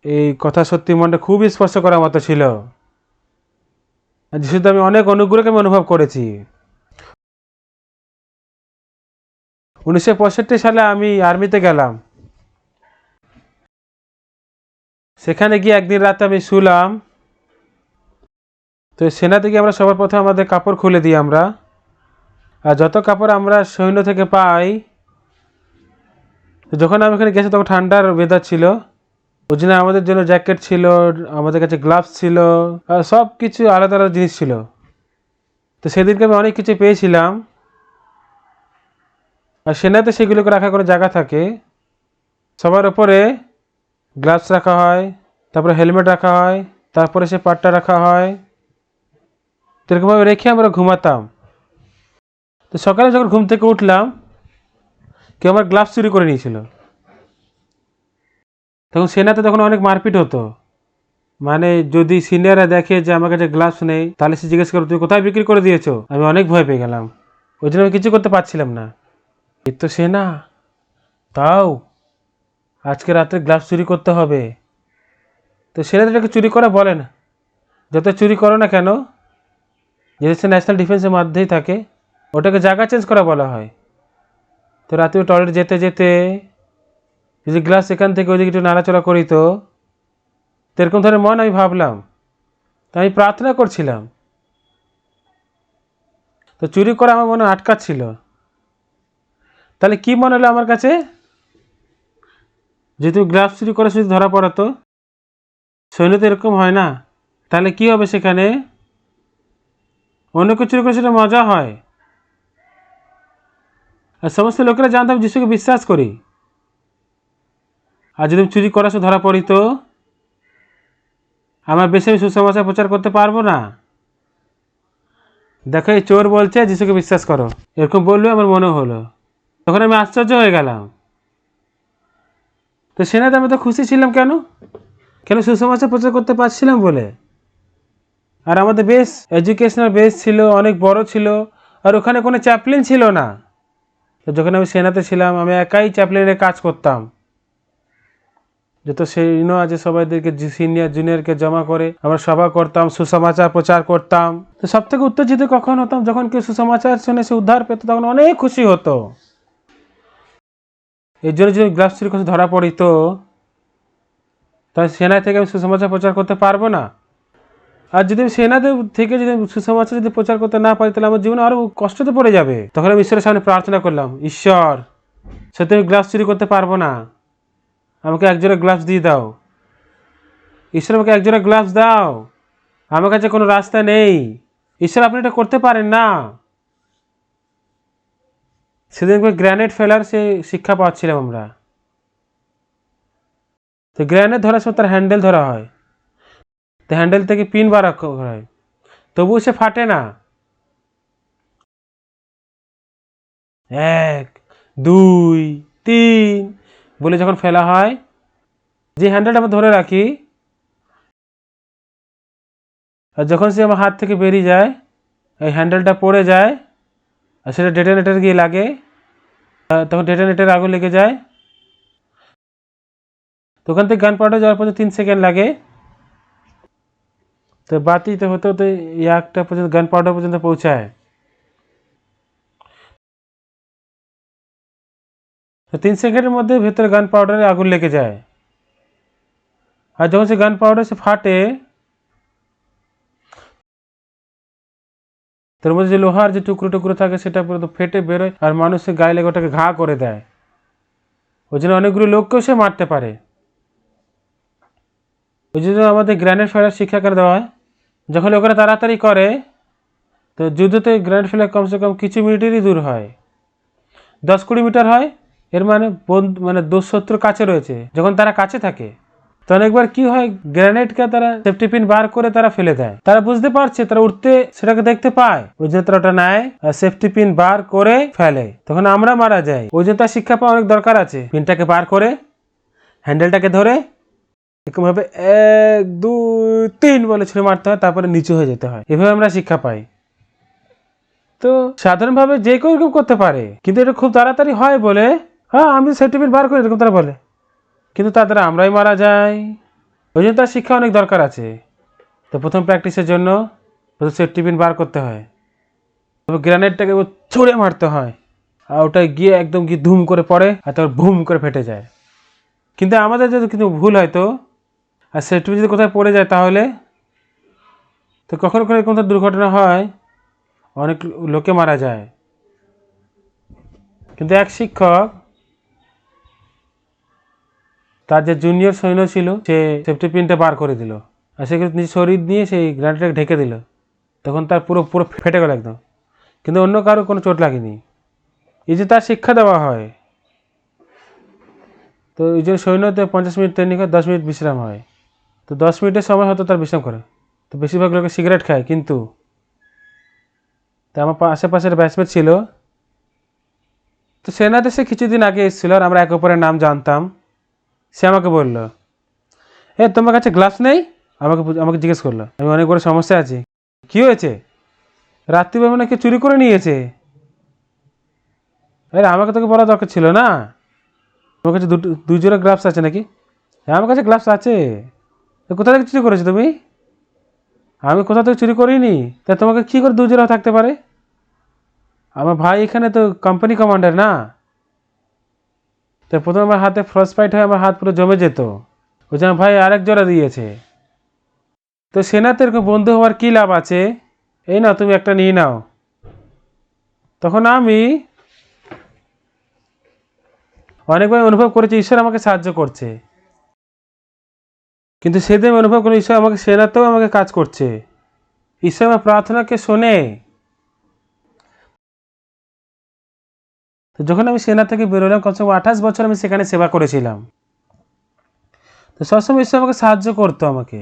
এই কথা সত্যি মনটা খুব স্পর্শ করার মতো ছিল। যিশুতে আমি অনেক অনুগ্রহকে আমি অনুভব করেছি। 1965 সালে আমি আর্মিতে গেলাম। সেখানে গিয়ে একদিন রাতে আমি শুলাম। তো সেনা থেকে আমরা সবার প্রথমে আমাদের কাপড় খুলে দিই আমরা, আর যত কাপড় আমরা সৈন্য থেকে পাই। যখন আমি এখানে গেছি তখন ঠান্ডার ওয়েদার ছিল, ওই জন্য আমাদের জন্য জ্যাকেট ছিল, আমাদের কাছে গ্লাভস ছিল, আর সব কিছু আলাদা আলাদা জিনিস ছিল। তো সেদিনকে আমি অনেক কিছু পেয়েছিলাম। আর সেনাতে সেগুলোকে রাখার কোনো জায়গা থাকে, সবার ওপরে গ্লাভস রাখা হয়, তারপরে হেলমেট রাখা হয়, তারপরে সে পাট্টা রাখা হয়। তো এরকমভাবে রেখে আমরা ঘুমাতাম। তো সকালে যখন ঘুম থেকে উঠলাম, কেউ আমার গ্লাভস চুরি করে নিয়েছিল। তখন সেনাতে তখন অনেক মারপিট হতো, মানে যদি সিনিয়ররা দেখে যে আমার কাছে গ্লাভস নেই, তাহলে সে জিজ্ঞেস করো তুই কোথায় বিক্রি করে দিয়েছো। আমি অনেক ভয় পেয়ে গেলাম, ওই জন্য আমি কিছু করতে পারছিলাম না। এই তো সেনা, তাও আজকে রাত্রে গ্লাভস চুরি করতে হবে। তো সেনাদেরকে চুরি করা বলে না, যত চুরি করো না কেন, যেহেতু সে ন্যাশনাল ডিফেন্সের মধ্যেই থাকে, ওটাকে জায়গা চেঞ্জ করা বলা হয়। তো রাত্রে টয়লেট যেতে যেতে যদি গ্লাস এখান থেকে ওইদিকে একটু নাড়াচড়া করি, তো এরকম ধরনের মন আমি ভাবলাম, তো আমি প্রার্থনা করছিলাম। তো চুরি করা আমার মনে আটকাচ্ছিল। তাহলে কি মনে হলো আমার কাছে, যেহেতু গ্লাভস চুরি করে যদি ধরা পড়াতো, সৈন্য তো এরকম হয় না, তাহলে কি হবে সেখানে, অন্য কিছু চুরি করে সেটা মজা হয়। আর সমস্ত লোকেরা জানতাম যিশুকে বিশ্বাস করি, আর যদি চুরি করা সে ধরা পড়িত, আমার বেশি আমি সুসমাচার প্রচার করতে পারবো না। দেখো এই চোর বলছে যিশুকে বিশ্বাস করো, এরকম বললেও আমার মনে হলো। তখন আমি আশ্চর্য হয়ে গেলাম। তো সেনাতে আমি তো খুশি ছিলাম, কেন কেন সুসমাচার প্রচার করতে পারছিলাম বলে। আর আমাদের বেশ এডুকেশনাল বেস ছিল, অনেক বড় ছিল, আর ওখানে কোনো চ্যাপলিন ছিল না। তো যখন আমি সেনাতে ছিলাম, আমি একাই চ্যাপলিনের কাজ করতাম। যত সৈন্য আছে সবাইদেরকে সিনিয়র জুনিয়রকে জমা করে আমরা সভা করতাম, সুসমাচার প্রচার করতাম। তো সব থেকে উত্তেজিত কখন হতাম, যখন কেউ সুসমাচার শুনে সে উদ্ধার পেত, তখন অনেক খুশি হতো। এর জন্য যদি গ্লাভস চুরি করে ধরা পড়িত, তাহলে সেনা থেকে আমি সুসমাচার প্রচার করতে পারবো না। আর যদি আমি সেনাদের থেকে যদি সুসমাচার যদি প্রচার করতে না পারি, তাহলে আমার জীবনে আরো কষ্টতে পড়ে যাবে। তখন আমি ঈশ্বরের সামনে প্রার্থনা করলাম, ঈশ্বর সত্যি আমি গ্লাভস চুরি করতে পারবো না, আমাকে একজোড়া গ্লাভস দিয়ে দাও। ঈশ্বর আমাকে একজোড়া গ্লাভস দাও, আমার কাছে কোনো রাস্তা নেই। ঈশ্বর আপনি এটা করতে পারেন না। সেদিন গ্র্যানেড ফেলার সে শিক্ষা পাচ্ছিলাম আমরা। তো গ্র্যানেড ধরার সময় তার হ্যান্ডেল ধরা হয়, তো হ্যান্ডেল থেকে পিন বার করা হয়, তবুও সে ফাটে না। 1 2 3 বলে যখন ফেলা হয়, যে হ্যান্ডেলটা আমরা ধরে রাখি, আর যখন সে আমার হাত থেকে বেরিয়ে যায়, এই হ্যান্ডেলটা পড়ে যায়, আর সেটা ডেটোনেটর গিয়ে লাগে, তখন ডেটোনেটর আগুন লেগে যায়। তো ওখান থেকে গান পাউডার যাওয়ার পর্যন্ত 3 সেকেন্ড লাগে। তো বাতিতে হতে হতে একটা পর্যন্ত গান পাউডার পর্যন্ত পৌঁছায়। তো 3 সেকেন্ডের মধ্যে ভেতরে গান পাউডারে আগুন লেগে যায়। আর যখন সে গান পাউডার সে ফাটে, তার মধ্যে যে লোহার যে টুকরো টুকরো থাকে সেটা পুরো ফেটে বেরোয়, আর মানুষের গায়ে লেগে ওটাকে ঘা করে দেয়। ওই জন্য অনেকগুলো লোককেও সে মারতে পারে। ওই জন্য আমাদের গ্র্যানেড ফেলার শিক্ষা করে দেওয়া হয়। যখন লোকেরা তাড়াতাড়ি করে, তো যুদ্ধতে গ্র্যানেড ফেলা কমসে কম কিছু মিনিটেরই দূর হয়, 10-20 মিটার হয়। এর মানে মানে শত্রুর কাছে রয়েছে, যখন তারা কাছে থাকে, তো অনেকবার কি হয়, গ্রেনেডকে তারা সেফটি পিন বার করে তারা ফেলে দেয়। তারা বুঝতে পারছে, তারা উঠতে সেটাকে দেখতে পায়, ওই জন্য তারা ওটা নেয় আর সেফটি পিন বার করে ফেলে, তখন আমরা মারা যাই। ওই জন্য তার শিক্ষা পাওয়া অনেক দরকার আছে। পিনটাকে বার করে হ্যান্ডেলটাকে ধরে এরকম ভাবে 1 2 3 বলে ছুঁড়ে মারতে হয়, তারপরে নিচু হয়ে যেতে হয়। এভাবে আমরা শিক্ষা পাই। তো সাধারণভাবে যে কেউ এরকম করতে পারে, কিন্তু এটা খুব তাড়াতাড়ি হয় বলে, হ্যাঁ আমি সেফটি পিন বার করি, এরকম তারা বলে, কিন্তু তাদের আমরাই মারা যাই। ওই জন্য তার শিক্ষা অনেক দরকার আছে। তো প্রথম প্র্যাকটিসের জন্য প্রথম সেফটি পিন বার করতে হয়, তবে গ্রেনেডটাকে ছুঁড়ে মারতে হয়, আর ওটাই গিয়ে একদম গিয়ে ধুম করে পড়ে, আর তারপর ভুম করে ফেটে যায়। কিন্তু আমাদের যদি কিন্তু ভুল হয়, তো আর সেফটি পিন যদি কোথায় পড়ে যায়, তাহলে তো কখনো কখনো এরকম দুর্ঘটনা হয়, অনেক লোকে মারা যায়। কিন্তু এক শিক্ষক তার যে জুনিয়র সৈন্য ছিল, সে সেফটি পিনটা বার করে দিল, আর সে নিজের শরীর নিয়ে সেই গ্রেনেডটাকে ঢেকে দিল। তখন তার পুরো পুরো ফেটে গেল একদম, কিন্তু অন্য কারো কোনো চোট লাগেনি। এই যে তার শিক্ষা দেওয়া হয়। তো এই যে সৈন্যতে 50 মিনিট ট্রেনিং হয়, 10 মিনিট বিশ্রাম হয়। তো 10 মিনিটের সময় হয়তো তার বিশ্রাম করে। তো বেশিরভাগ লোকে সিগারেট খায়, কিন্তু তো আমার আশেপাশের ব্যাচমেট ছিল। তো সেনাতে সে কিছুদিন আগে এসেছিলো আর আমরা একে অপরের নাম জানতাম। সে আমাকে বলল, তোমার কাছে গ্লাভস নেই? আমাকে আমাকে জিজ্ঞেস করলো। আমি অনেক বড় সমস্যা আছি। কী হয়েছে? রাত্রিবেলা নাকি চুরি করে নিয়েছে। আরে আমাকে তোকে বলা দরকার ছিল না। তোমার কাছে দুই জোড়া গ্লাভস আছে নাকি? হ্যাঁ আমার কাছে গ্লাভস আছে। তো কোথা থেকে চুরি করেছো তুমি? আমি কোথা থেকে চুরি করিনি। তা তোমাকে কী করে দুই জোড়া থাকতে পারে? আমার ভাই এখানে তো কোম্পানি কমান্ডার না। তো প্রথমে আমার হাতে ফ্রস্ট ফাইট হয়ে আমার হাত পুরো জমে যেত। ওই যে আমার ভাই আরেক জোড়া দিয়েছে। তো সেনাতে এরকম বন্ধু হওয়ার কী লাভ আছে? এই নাও তুমি একটা নিয়ে নাও। তখন আমি অনেকবার অনুভব করেছি ঈশ্বর আমাকে সাহায্য করছে, কিন্তু সেদিন অনুভব করি ঈশ্বর আমাকে সেনাতেও আমাকে কাজ করছে। ঈশ্বর আমার প্রার্থনাকে শোনে। তো যখন আমি সেনা থেকে বেরোলাম, কমসে কম 28 বছর আমি সেখানে সেবা করেছিলাম। তো সবসময় ঈশ্বর আমাকে সাহায্য করতো আমাকে।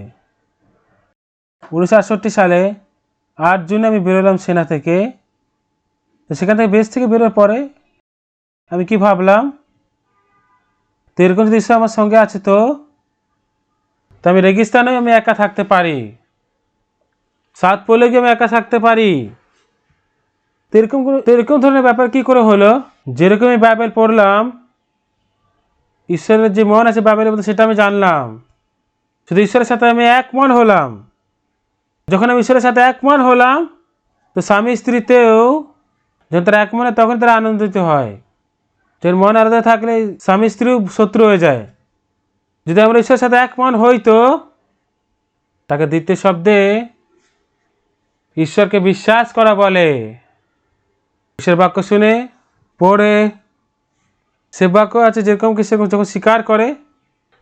1968 সালে 8 জুন আমি বেরোলাম সেনা থেকে। তো সেখান থেকে বেস থেকে বেরোর পরে আমি কি ভাবলাম, তো এরকম যদি ঈশ্বর আমার সঙ্গে আছে তো আমি রেগিস্তানেও আমি একা থাকতে পারি, সাউথ পোলে গিয়ে আমি একা থাকতে পারি। এরকম ধরনের ব্যাপার কি করে হলো? যেরকম আমি বাইবেল পড়লাম, ঈশ্বরের যে মন আছে বাইবেলের মধ্যে সেটা আমি জানলাম। শুধু ঈশ্বরের সাথে আমি এক মন হলাম। যখন আমি ঈশ্বরের সাথে এক মন হলাম, তো স্বামী স্ত্রীতেও যখন তারা এক মনে, তখন তারা আনন্দিত হয়। যার মন আলাদা থাকলে স্বামী স্ত্রীও শত্রু হয়ে যায়। যদি আমরা ঈশ্বরের সাথে এক মন হই, তো তাকে দ্বিতীয় শব্দে ঈশ্বরকে বিশ্বাস করা বলে। ঈশ্বর বাক্য শুনে পড়ে সে বাক্য আছে যেরকম কি সেরকম যখন স্বীকার করে,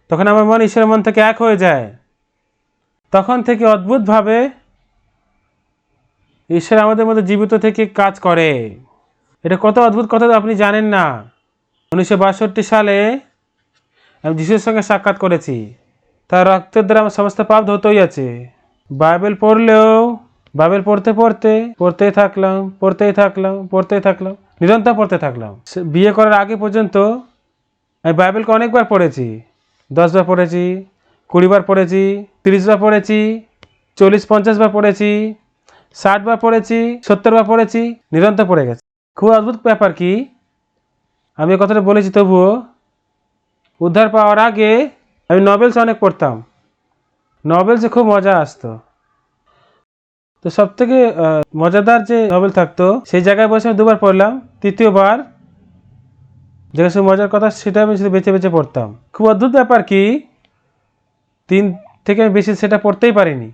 তখন আমার মন ঈশ্বরের মন থেকে এক হয়ে যায়। তখন থেকে অদ্ভুতভাবে ঈশ্বর আমাদের মধ্যে জীবিত থেকে কাজ করে। এটা কত অদ্ভুত কথা তো আপনি জানেন না। 1962 সালে আমি যিশুর সঙ্গে সাক্ষাৎ করেছি। তার রক্তের দ্বারা আমার সমস্ত পাপ ধৌত হইয়াছে। বাইবেল পড়লেও বাইবেল পড়তেই থাকলাম, নিরন্তর পড়তে থাকলাম। বিয়ে করার আগে পর্যন্ত আমি বাইবেলকে অনেকবার পড়েছি। 10 বার পড়েছি, 20 বার পড়েছি, 30 বার পড়েছি, 40-50 বার পড়েছি, 60 বার পড়েছি, 70 বার পড়েছি, নিরন্তর পড়ে গেছে। খুব অদ্ভুত ব্যাপার কি, আমি কথাটা বলেছি তবুও উদ্ধার পাওয়ার আগে আমি নভেলস অনেক পড়তাম। নভেলসে খুব মজা আসতো। তো সব থেকে মজাদার যে নভেল থাকতো সেই জায়গায় বসে আমি 2 বার পড়লাম। তৃতীয়বার যেটা সে মজার কথা সেটা আমি শুধু বেছে বেছে পড়তাম। খুব অদ্ভুত ব্যাপার কি, 3 থেকে আমি বেশি সেটা পড়তেই পারিনি।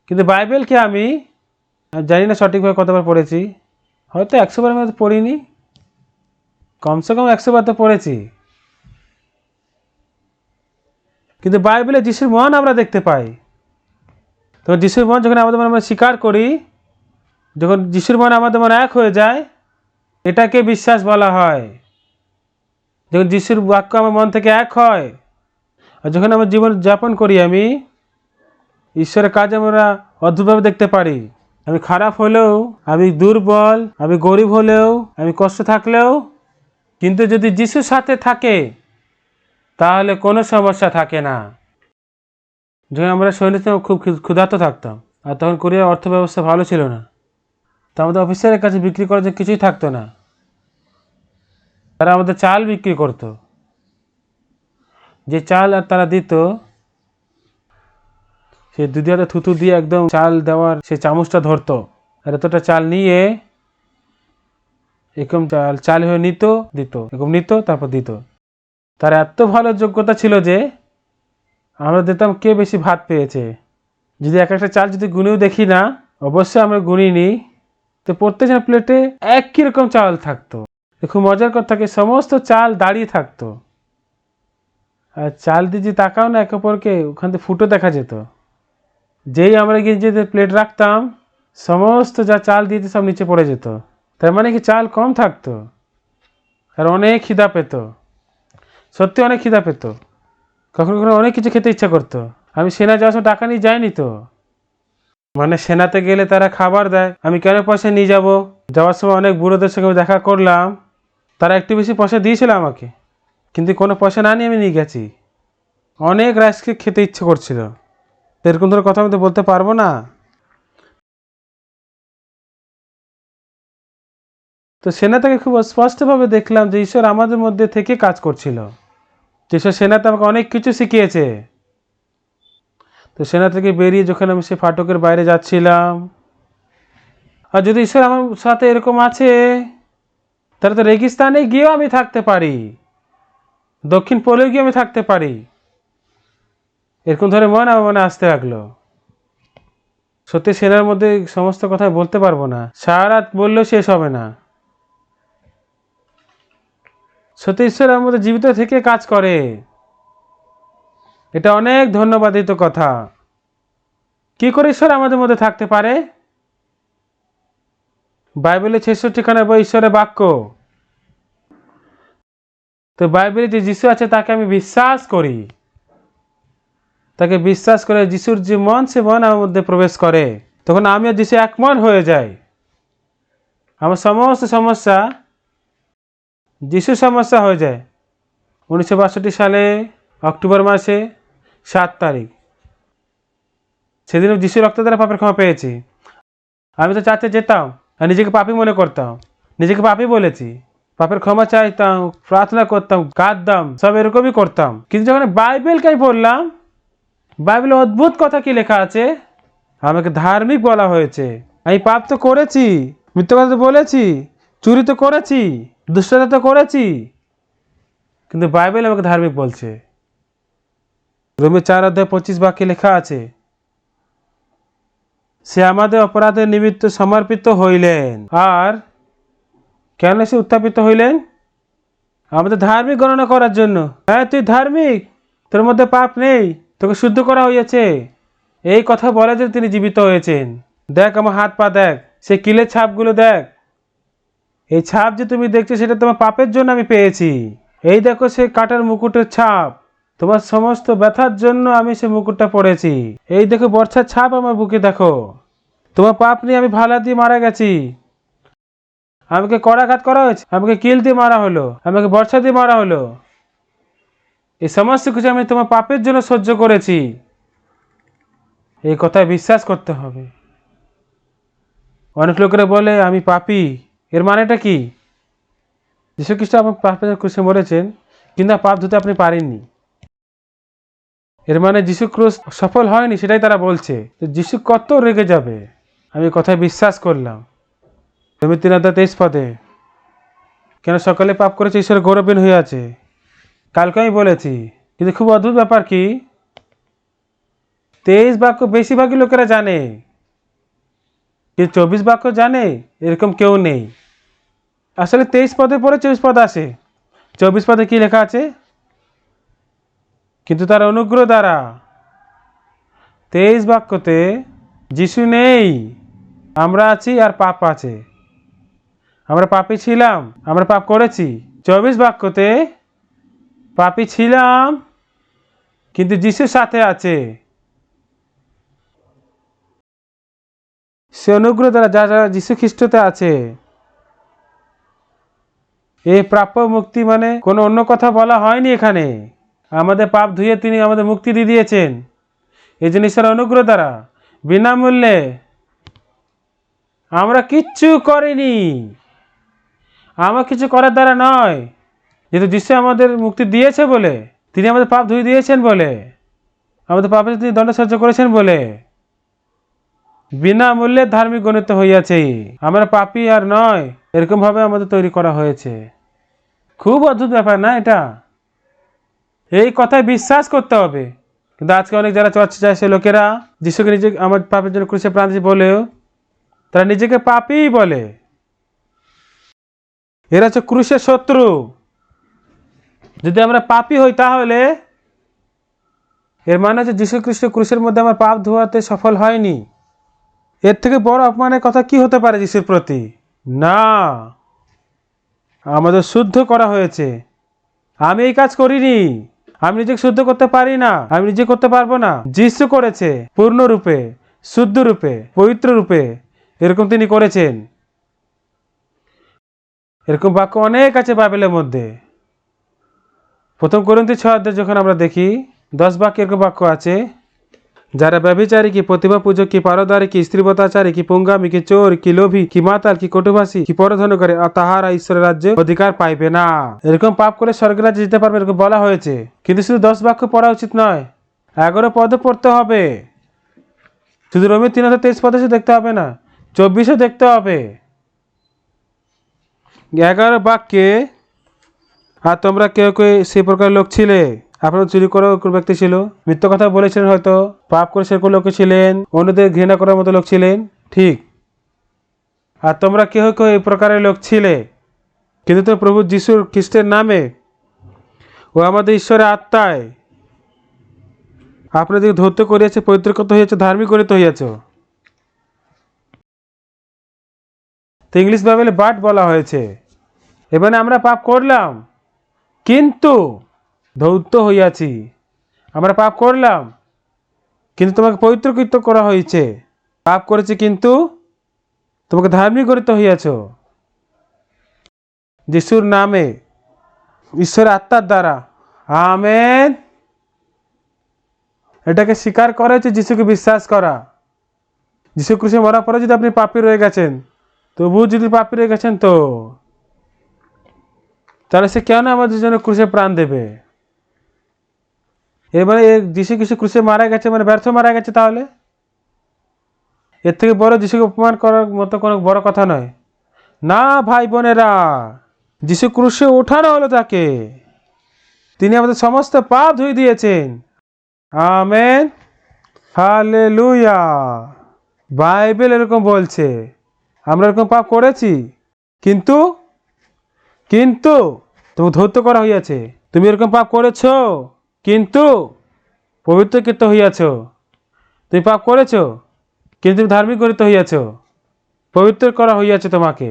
কিন্তু বাইবেলকে আমি জানি না সঠিকভাবে কতবার পড়েছি, হয়তো 100 বারের মধ্যে পড়িনি, কমসে কম 100 বার তো পড়েছি। কিন্তু বাইবেলে যিশুর মন আমরা দেখতে পাই। তখন যিশুর মন যখন আমাদের মনে আমরা স্বীকার করি, যখন যিশুর মন আমাদের মনে এক হয়ে যায়, এটাকে বিশ্বাস বলা হয়। যখন যিশুর বাক্য আমার মন থেকে এক হয়, আর যখন আমার জীবন যাপন করি, আমি ঈশ্বরের কাজ আমরা অদ্ভুতভাবে দেখতে পারি। আমি খারাপ হলেও, আমি দুর্বল, আমি গরিব হলেও, আমি কষ্ট থাকলেও, কিন্তু যদি যিশুর সাথে থাকে তাহলে কোনো সমস্যা থাকে না। যখন আমরা সৈন্যতে খুব ক্ষুধার্ত থাকতাম, আর তখন কোরিয়ার অর্থ ব্যবস্থা ভালো ছিল না, তো আমাদের অফিসারের কাছে বিক্রি করার জন্য কিছুই থাকতো না। তারা আমাদের চাল বিক্রি করতো। যে চাল আর তারা দিত, সে দুই হাতে থুতু দিয়ে একদম চাল দেওয়ার সে চামচটা ধরতো, আর এতটা চাল নিয়ে এরকম চাল হয়ে নিত, এরকম নিত, তারপর দিত। তার এত ভালো যোগ্যতা ছিল যে আমরা দেখতাম কে বেশি ভাত পেয়েছে। যদি এক একটা চাল যদি গুনেও দেখি না, অবশ্যই আমরা গুনি নিই, তো প্রত্যেকটা প্লেটে একই রকম চাল থাকতো। খুব মজার কথা থাকে, সমস্ত চাল দাঁড়িয়ে থাকতো, আর চাল দিয়ে যে তাকাও না একে অপরকে, ওখান থেকে ফুটো দেখা যেত। যেই আমরা গিয়ে যে প্লেট রাখতাম, সমস্ত যা চাল দিয়েছে সব নিচে পড়ে যেত। তার মানে কি চাল কম থাকতো, আর অনেক খিদা পেত, সত্যি অনেক খিদা পেত। কখনো কখনো অনেক কিছু খেতে ইচ্ছা করতো। আমি সেনা যাওয়ার সময় টাকা নিয়ে যাইনি তো, মানে সেনাতে গেলে তারা খাবার দেয়, আমি কেন পয়সা নিয়ে যাব? যাওয়ার সময় অনেক বুড়োদের সঙ্গে দেখা করলাম, তারা একটু বেশি পয়সা দিয়েছিল আমাকে, কিন্তু কোনো পয়সা না নিয়ে আমি নিয়ে গেছি। অনেক রাইস কেক খেতে ইচ্ছে করছিল, এরকম ধরনের কথা আমি তো বলতে পারবো না। তো সেনা থেকে খুব স্পষ্টভাবে দেখলাম যে ঈশ্বর আমাদের মধ্যে থেকে কাজ করছিল। ঈশ্বর সেনাতে আমাকে অনেক কিছু শিখিয়েছে। তো সেনা থেকে বেরিয়ে যখন আমি সে ফাটকের বাইরে যাচ্ছিলাম, আর যদি ঈশ্বর আমার সাথে এরকম আছে, তাহলে তো রেগিস্তানে গিয়েও আমি থাকতে পারি, দক্ষিণ পোলেও গিয়ে আমি থাকতে পারি। এরকম ধরে আমার মনে আসতে লাগলো। সত্যি সেনার মধ্যে সমস্ত কথা বলতে পারবো না, সারা রাত বললেও শেষ হবে না। সত্যি ঈশ্বর আমার মধ্যে জীবিত থেকে কাজ করে, এটা অনেক ধন্যবাদিত কথা। কি করে ঈশ্বর আমাদের মধ্যে থাকতে পারে? বাইবেলের 66খানা বই ঈশ্বরের বাক্য। তো বাইবেলে যে যিশু আছে তাকে আমি বিশ্বাস করি, তাকে বিশ্বাস করে যিশুর যে মন, সে মন আমার মধ্যে প্রবেশ করে, তখন আমিও যিশু এক মন হয়ে যাই। আমার সমস্ত সমস্যা যিশুর সমস্যা হয়ে যায়। 1962 সালে অক্টোবর মাসে 7 তারিখ, সেদিন যিশুর রক্ত দ্বারা পাপের ক্ষমা পেয়েছি। আমি তো চার্চে যেতাম আর নিজেকে পাপী মনে করতাম, নিজেকে পাপী বলেছি, পাপের ক্ষমা চাইতাম, প্রার্থনা করতাম, কাঁদতাম, সব এরকমই করতাম। কিন্তু যখন বাইবেলকে আমি পড়লাম, বাইবেলে অদ্ভুত কথা কি লেখা আছে, আমাকে ধার্মিক বলা হয়েছে। আমি পাপ তো করেছি, মিথ্যা কথা তো বলেছি, চুরি তো করেছি, দুষ্টতা তো করেছি, কিন্তু বাইবেল আমাকে ধার্মিক বলছে। রোমে 4:25 বাক্যে লেখা আছে, সে আমাদের অপরাধের নিমিত্ত সমর্পিত হইলেন। আর কেন সে উত্থাপিত হইলেন? আমাদের ধার্মিক গণনা করার জন্য। হ্যাঁ, তুই ধার্মিক, তোর মধ্যে পাপ নেই, তোকে শুদ্ধ করা হয়েছে, এই কথা বলে যে তিনি জীবিত হয়েছেন। দেখ আমার হাত পা, দেখ সে কিলের ছাপগুলো, দেখ এই ছাপ যে তুমি দেখছো সেটা তোমার পাপের জন্য আমি পেয়েছি। এই দেখো সে কাটার মুকুটের ছাপ, তোমার সমস্ত ব্যথার জন্য আমি সে মুকুটটা পড়েছি। এই দেখো বর্ষার ছাপ আমার বুকে, দেখো তোমার পাপ নিয়ে আমি ভালা দিয়ে মারা গেছি, আমাকে করাঘাত করা হয়েছে, আমাকে কিল দিয়ে মারা হলো, আমাকে বর্ষা দিয়ে মারা হলো, এই সমস্ত কিছু আমি তোমার পাপের জন্য সহ্য করেছি। এই কথায় বিশ্বাস করতে হবে। অনেক লোকেরা বলে আমি পাপী, এর মানেটা কি? যীশু খ্রিস্ট আমার পাপের ক্রুশে মরেছেন, কিন্তু পাপ ধুতে আপনি পারেননি, এর মানে যীশু ক্রুশ সফল হয়নি, সেটাই তারা বলছে। যীশু কত রেগে যাবে। আমি কথায় বিশ্বাস করলাম। রোমে 3:23 কেন সকালে পাপ করেছে ঈশ্বরের গৌরবহীন হয়ে আছে, কালকে আমি বলেছি। কিন্তু খুব অদ্ভুত ব্যাপার কি, 23 বাক্য বেশিরভাগই লোকেরা জানে, কিন্তু 24 বাক্য জানে এরকম কেউ নেই। আসলে 23 পদের পরে 24 পদ আসে। 24 পদে কি লেখা আছে? কিন্তু তার অনুগ্রহ দ্বারা। 23 বাক্যতে যিশু নেই, আমরা আছি আর পাপ আছে। আমরা পাপী ছিলাম, আমরা পাপ করেছি। 24 বাক্যতে পাপী ছিলাম, কিন্তু যিশুর সাথে আছে। সে অনুগ্রহ দ্বারা যারা যীশু খ্রিস্টতে আছে। এই প্রাপ্য মুক্তি মানে কোনো অন্য কথা বলা হয়নি এখানে। আমাদের পাপ ধুয়ে তিনি আমাদের মুক্তি দিয়ে দিয়েছেন, এই জন্য ঈশ্বরের অনুগ্রহ দ্বারা, বিনামূল্যে। আমরা কিচ্ছু করিনি, আমার কিছু করার দ্বারা নয়, যেহেতু যিশু আমাদের মুক্তি দিয়েছে বলে, তিনি আমাদের পাপ ধুয়ে দিয়েছেন বলে, আমাদের পাপে তিনি দণ্ড সহ্য করেছেন বলে, বিনামূল্যে ধার্মিক গণিত হইয়াছে। আমরা পাপী আর নয়, এরকম ভাবে আমাদের তৈরি করা হয়েছে। খুব অদ্ভুত ব্যাপার না এটা? এই কথায় বিশ্বাস করতে হবে। কিন্তু আজকে অনেক যারা চর্চে যায় সে লোকেরা যিশুকে নিজে আমার পাপের জন্য ক্রুশে প্রাণ দিয়েছে বলেও তারা নিজেকে পাপী বলে। এরা হচ্ছে ক্রুশের শত্রু। যদি আমরা পাপী হই তাহলে এর মানে হচ্ছে যীশু খ্রিস্ট ক্রুশের মধ্যে আমার পাপ ধোয়াতে সফল হয়নি। এর থেকে বড় অপমানের কথা কি হতে পারে যিশুর প্রতি? না, আমাদের শুদ্ধ করা হয়েছে। আমি এই কাজ করিনি, আমি নিজেকে শুদ্ধ করতে পারি না, আমি নিজে করতে পারবো না। যিশু করেছে পূর্ণরূপে, শুদ্ধ রূপে, পবিত্র রূপে, এরকম তিনি করেছেন। এরকম বাক্য অনেক আছে বাইবেলের মধ্যে। প্রথম কোরিন্থী 6 অধ্যায় যখন আমরা দেখি 10 বাক্যে এরকম বাক্য আছে, যারা ব্যভিচারী কি, প্রতিমা পূজক কি, পারদারী কি, স্ত্রীবতাচারী কি, পুঙ্গামী কি, চোর কি, লোভী কি, মাতাল কি, কটুভাষী কি, পরধন করে, তাহারা ঈশ্বরের রাজ্যে অধিকার পাইবে না। এরকম পাপ করে স্বর্গের রাজ্যে যেতে পারবে, এরকম বলা হয়েছে। কিন্তু শুধু 10 বাক্য পড়া উচিত নয়, 11 পদও পড়তে হবে। শুধু রোমীয় 3:23 পদে দেখতে হবে না, 24ও দেখতে হবে। 11 বাক্যে, আর তোমরা কেউ কেউ সেই প্রকার লোক ছিলে, আপনারা চুরি করার ব্যক্তি ছিল, মিথ্যা কথা বলেছিলেন, হয়তো পাপ করে সেরকম লোক ছিলেন, অন্যদের ঘৃণা করার মতো লোক ছিলেন, ঠিক। আর তোমরা কেউ কেউ এই প্রকারের লোক ছিলে, কিন্তু তো প্রভু যীশু খ্রিস্টের নামে ও আমাদের ঈশ্বরের আত্মায় আপনাদের ধৌত করিয়াছে, পবিত্রকৃত হইয়াছে, ধার্মিক করিতে হইয়াছে। তো ইংলিশ বাইবেলে বাট বলা হয়েছে। এবারে আমরা পাপ করলাম কিন্তু ধৌত হইয়াছি, আমরা পাপ করলাম কিন্তু তোমাকে পবিত্রকৃত করা হয়েছে। পাপ করেছে কিন্তু তোমাকে ধার্মিক করিতে হইয়াছ যিশুর নামে, ঈশ্বরের আত্মার দ্বারা। আমেন। এটাকে স্বীকার করা হচ্ছে যিশুকে বিশ্বাস করা। যিশু ক্রুশে মরার পরে যদি আপনি পাপী রয়ে গেছেন, তবু যদি পাপী রয়ে গেছেন, তো তাহলে সে কেন আমাদের জন্য ক্রুশে প্রাণ দেবে? এবারে যিশু কিছু ক্রুশে মারা গেছে মানে ব্যর্থ মারা গেছে, তাহলে এর থেকে বড় যিশুকে অপমান করার মতো কোনো বড় কথা নয়। না ভাই বোনেরা, যিশু ক্রুশে ওঠানো হলো তাকে, তিনি আমাদের সমস্ত পাপ ধুয়ে দিয়েছেন। Amen, hallelujah. বাইবেল এরকম বলছে। আমরা এরকম পাপ করেছি কিন্তু কিন্তু তুমি ধৌত করা হইয়াছে। তুমি এরকম পাপ করেছ কিন্তু পবিত্রকৃত হইয়াছ। তুমি পাপ করেছ কিন্তু তুমি ধার্মিক গঠিত হইয়াছ, পবিত্র করা হইয়াছে তোমাকে।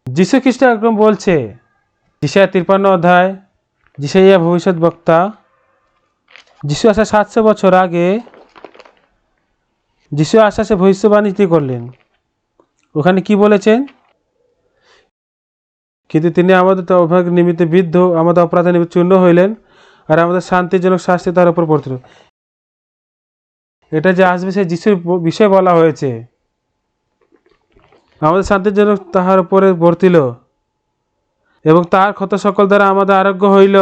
যীশু খ্রিস্ট একদম বলছে, যিশায়া 53 অধ্যায়, যিশাইয়া ভবিষ্যৎ বক্তা, যিশু আসা 700 বছর আগে যিশু আসা সে ভবিষ্যবাণী করলেন। ওখানে কি বলেছেন? কিন্তু তিনি আমাদের অভাগ নিমিত্তে বিদ্ধ, আমাদের অপরাধের নিমিত্তে চূর্ণ হইলেন, আর আমাদের শান্তিজনক শাস্তি তার উপর পড়ছিল। এটা যে আসবে সে যিশুর বিষয় বলা হয়েছে। আমাদের শান্তিজনক তাহার উপরে বর্তিল, এবং তাহার ক্ষত সকল দ্বারা আমাদের আরোগ্য হইল।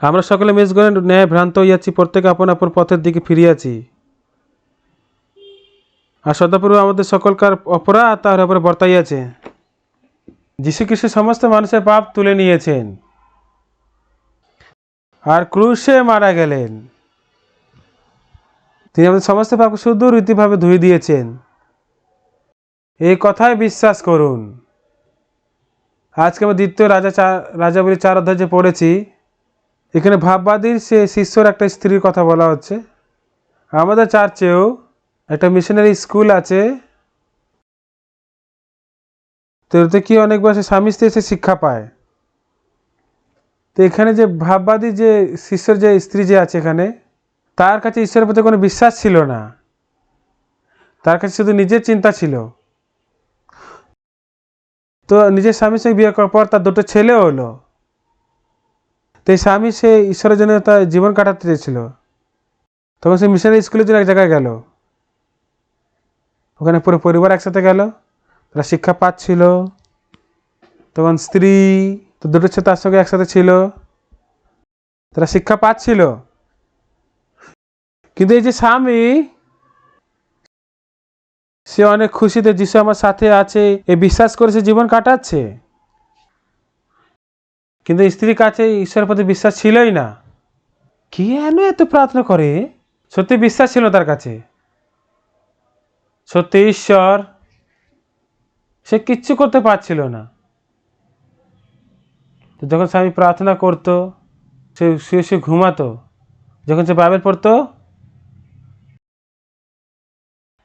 আমরা সকলে মেজগণে ন্যায় ভ্রান্ত হইয়াছি, প্রত্যেকে আপন আপন পথের দিকে ফিরিয়াছি, আর সদাপ্রভু আমাদের সকলকার অপরাধ তাহার উপরে বর্তাইয়াছে। যীশু খ্রিস্ট সমস্ত মানুষের পাপ তুলে নিয়েছেন আর ক্রুশে মারা গেলেন। তিনি আমাদের সমস্ত পাপকে শুদ্ধ রীতিভাবে ধুয়ে দিয়েছেন। এই কথায় বিশ্বাস করুন। আজকে আমরা দ্বিতীয় রাজাবলী 4 অধ্যায় যে পড়েছি, এখানে ভাববাদীর সে শিষ্যর একটা স্ত্রীর কথা বলা হচ্ছে। আমাদের চার্চেও একটা মিশনারি স্কুল আছে, তো এতে কি অনেক বয়সে স্বামী স্ত্রী এসে শিক্ষা পায়। তো এখানে যে ভাববাদী যে শিষ্যর যে স্ত্রী যে আছে এখানে, তার কাছে ঈশ্বরের প্রতি কোনো বিশ্বাস ছিল না, তার কাছে শুধু নিজের চিন্তা ছিল। তো নিজের স্বামীর সঙ্গে বিয়ে করার পর তার 2টো ছেলে হলো। তো এই স্বামী সে ঈশ্বরের জন্য তার জীবন কাটাতে চেয়েছিল। তখন সে মিশনারি স্কুলের জন্য এক জায়গায় গেল, ওখানে পুরো পরিবার একসাথে গেল, তারা শিক্ষা পাচ্ছিল। তখন স্ত্রী তো 2টো ছেলে তার সঙ্গে একসাথে ছিল, তারা শিক্ষা পাচ্ছিল। কিন্তু এই যে স্বামী, সে অনেক খুশিতে যিশু আমার সাথে আছে এই বিশ্বাস করে সে জীবন কাটাচ্ছে। কিন্তু স্ত্রীর কাছে ঈশ্বরের প্রতি বিশ্বাস ছিলই না। কেন এত প্রার্থনা করে? সত্যি বিশ্বাস ছিল তার কাছে, সত্যি ঈশ্বর, সে কিচ্ছু করতে পারছিল না। যখন স্বামী প্রার্থনা করতো, সে শুয়ে শুয়ে ঘুমাতো, যখন সে বাইবেল পড়তো,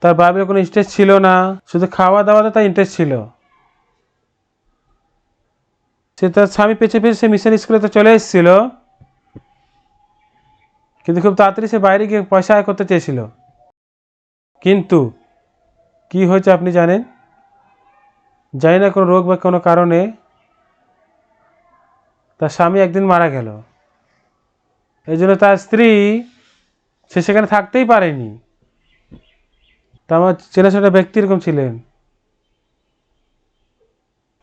তার বাইবেলের কোনো ইন্টারেস্ট ছিল না, শুধু খাওয়া দাওয়াতে তার ইন্টারেস্ট ছিল। সে তার স্বামী পেছে পেছে সে মিশন স্কুলে তো চলে এসেছিল, কিন্তু খুব তাড়াতাড়ি সে বাইরে গিয়ে পয়সা আয় করতে চেয়েছিল। কিন্তু কি হয়েছে আপনি জানেন? জানি না কোনো রোগ বা কোনো কারণে তার স্বামী একদিন মারা গেল। এই জন্য তার স্ত্রী সে সেখানে থাকতেই পারেনি। তা আমার চেনাশোনা ব্যক্তি এরকম ছিলেন।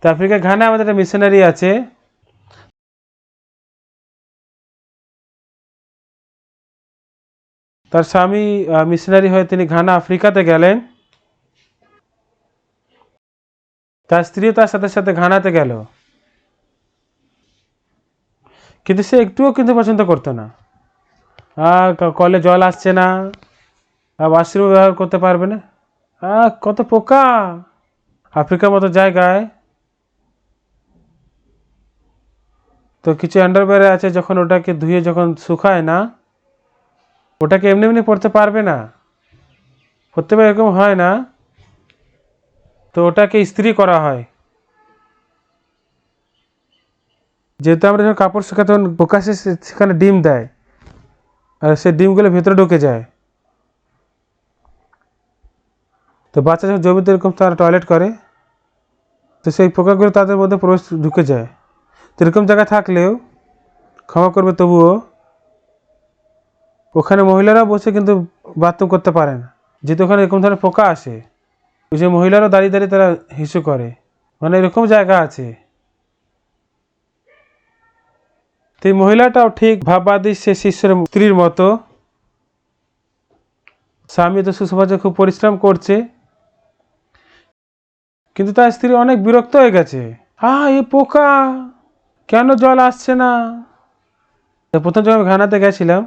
তো আফ্রিকার ঘানা আমাদের একটা মিশনারি আছে। তার স্বামী মিশনারি হয়ে তিনি ঘানা আফ্রিকাতে গেলেন। তার স্ত্রীও তার সাথে সাথে ঘানাতে গেল, কিন্তু সে একটুও কিন্তু পছন্দ করতো না। কলে জল আসছে না, ওয়াশরুম ব্যবহার করতে পারবে না। কত পোকা আফ্রিকার মতো জায়গায়। তো কিছু আন্ডারওয়্যার আছে, যখন ওটাকে ধুয়ে যখন শুকায় না, ওটাকে এমনি এমনি পড়তে পারবে না, প্রত্যেকবার এরকম হয় না। তো ওটাকে ইস্ত্রি করা হয়। যেহেতু আমরা যখন কাপড় শুকাই তখন পোকা সেখানে ডিম দেয়, আর সেই ডিমগুলো ভেতরে ঢুকে যায়। তো বাচ্চা যখন জমিতে এরকম তারা টয়লেট করে, তো সেই পোকাগুলো তাদের মধ্যে প্রবেশ ঢুকে যায়। তো এরকম জায়গায় থাকলেও ক্ষমা করবে, তবুও ওখানে মহিলারা বসে কিন্তু বাথরুম করতে পারে না, যেহেতু ওখানে এরকম ধরনের পোকা আসে। ওই যে মহিলারাও দাঁড়িয়ে দাঁড়িয়ে তারা হিসু করে, মানে এরকম জায়গা আছে। তো এই মহিলাটাও ঠিক ভাববাদী সে শিষ্যের স্ত্রীর মতো। স্বামী তো সুসমাজে খুব পরিশ্রম করছে, কিন্তু তার স্ত্রী অনেক বিরক্ত হয়ে গেছে। এই পোকা, কেন জল আসছে না? প্রথম যখন আমি ঘানাতে গেছিলাম,